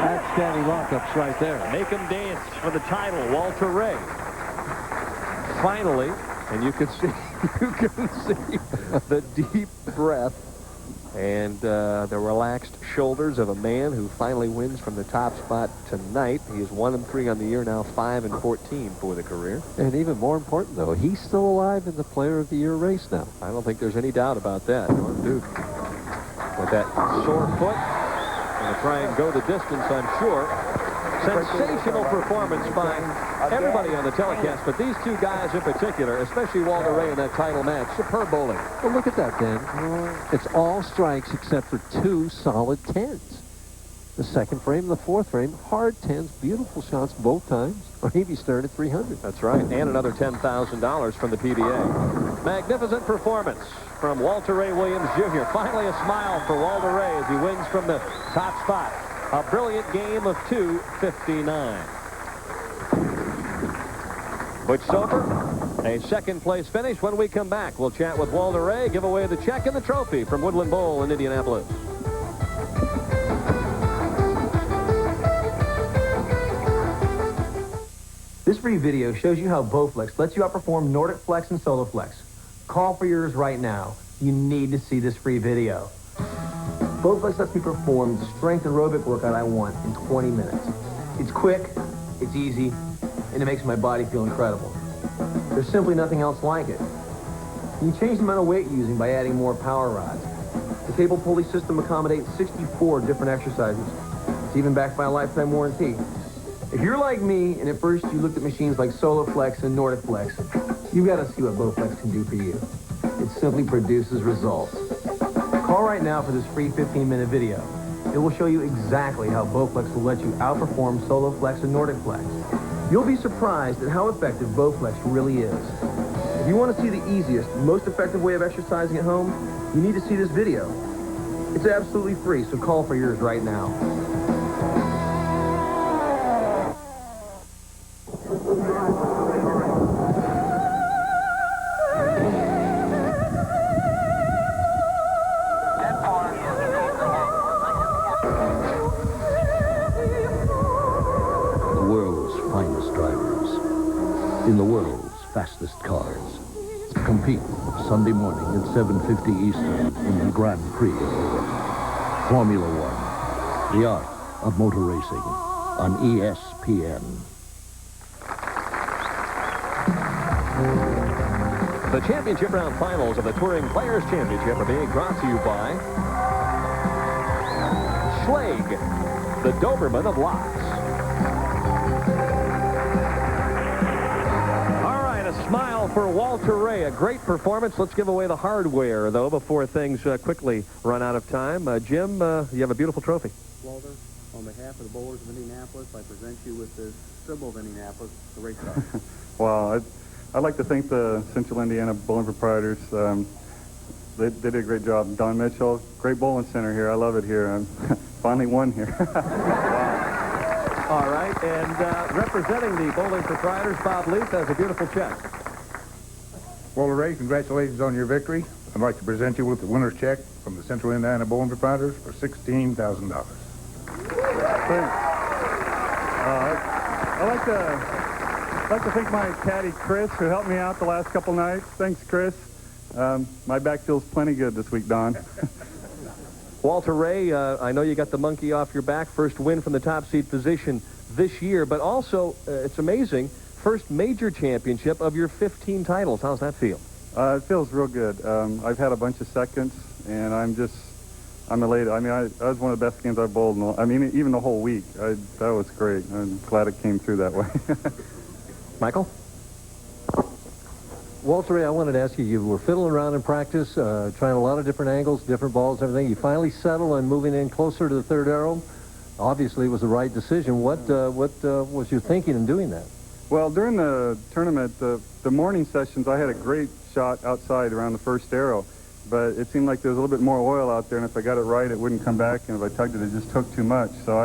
That's daddy lockups right there. Make him dance for the title, Walter Ray. Finally, and you can see the deep breath and the relaxed shoulders of a man who finally wins from the top spot tonight. He is 1-3 on the year now, 5-14 for the career. And even more important, though, he's still alive in the Player of the Year race now. I don't think there's any doubt about that. Norm Duke, with that sore foot, going to try and go the distance, I'm sure. Sensational performance by everybody on the telecast, but these 2 guys in particular, especially Walter Ray in that title match, superb bowling. Well, look at that, Dan. It's all strikes except for 2 solid 10s. The 2nd frame and the 4th frame, hard 10s, beautiful shots both times. Maybe started at 300. That's right, and another $10,000 from the PBA. Magnificent performance from Walter Ray Williams Jr. Finally a smile for Walter Ray as he wins from the top spot. A brilliant game of 2:59. Butch Soper, a 2nd place finish. When we come back, we'll chat with Walter Ray, give away the check and the trophy from Woodland Bowl in Indianapolis. This free video shows you how Bowflex lets you outperform Nordic Flex and SoloFlex. Call for yours right now. You need to see this free video. Bowflex lets me perform the strength aerobic workout I want in 20 minutes. It's quick, it's easy, and it makes my body feel incredible. There's simply nothing else like it. You can change the amount of weight you're using by adding more power rods. The cable pulley system accommodates 64 different exercises. It's even backed by a lifetime warranty. If you're like me, and at first you looked at machines like SoloFlex and Nordic Flex, you've got to see what Bowflex can do for you. It simply produces results. Call right now for this free 15-minute video. It will show you exactly how Bowflex will let you outperform SoloFlex and Nordic Flex. You'll be surprised at how effective Bowflex really is. If you want to see the easiest, most effective way of exercising at home, you need to see this video. It's absolutely free, so call for yours right now. In the world's fastest cars. Compete Sunday morning at 7:50 Eastern in the Grand Prix. Formula One, the art of motor racing on ESPN. The championship round finals of the Touring Players Championship are being brought to you by Schlage, the Doberman of locks. Smile for Walter Ray. A great performance. Let's give away the hardware, though, before things quickly run out of time. Jim, you have a beautiful trophy. Walter, on behalf of the bowlers of Indianapolis, I present you with the symbol of Indianapolis, the race car. Well, I'd like to thank the Central Indiana Bowling Proprietors. They did a great job. Don Mitchell, great bowling center here. I love it here. I'm finally won here. All right, and representing the Bowling Proprietors, Bob Leaf has a beautiful check. Walter Ray, congratulations on your victory. I'd like to present you with the winner's check from the Central Indiana Bowling Proprietors for $16,000. I'd like to thank my caddy, Chris, who helped me out the last couple nights. Thanks, Chris. My back feels plenty good this week, Don. Walter Ray, I know you got the monkey off your back. First win from the top seed position this year, but also, it's amazing, first major championship of your 15 titles. How's that feel? It feels real good. I've had a bunch of seconds, and I'm elated. I mean, that was one of the best games I've bowled. Even the whole week. That was great. I'm glad it came through that way. Michael? Walter Ray, I wanted to ask you, you were fiddling around in practice, trying a lot of different angles, different balls, everything. You finally settled on moving in closer to the third arrow. Obviously, it was the right decision. What was your thinking in doing that? Well, during the tournament, the morning sessions, I had a great shot outside around the first arrow. But it seemed like there was a little bit more oil out there, and if I got it right, it wouldn't come back. And if I tugged it, it just took too much. So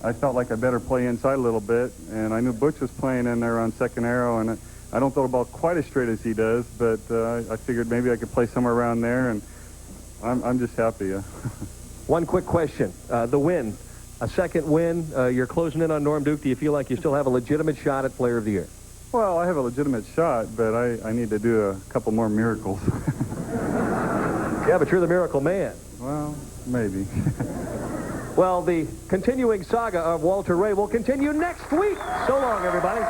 I felt like I better play inside a little bit. And I knew Butch was playing in there on second arrow, and I don't throw the ball quite as straight as he does, but I figured maybe I could play somewhere around there, and I'm just happy. One quick question. The win, a second win, you're closing in on Norm Duke. Do you feel like you still have a legitimate shot at Player of the Year? Well, I have a legitimate shot, but I need to do a couple more miracles. Yeah, but you're the miracle man. Well, maybe. Well, the continuing saga of Walter Ray will continue next week. So long, everybody.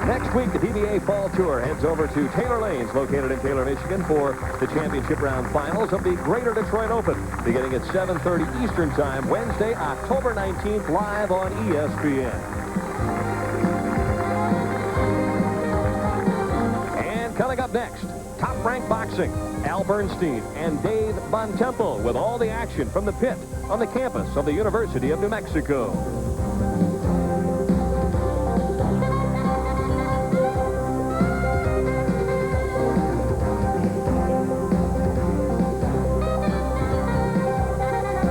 Next week, the PBA Fall Tour heads over to Taylor Lanes, located in Taylor, Michigan, for the championship round finals of the Greater Detroit Open, beginning at 7:30 Eastern Time, Wednesday, October 19th, live on ESPN. And coming up next, Top Rank Boxing, Al Bernstein and Dave Bontempo with all the action from the pit on the campus of the University of New Mexico.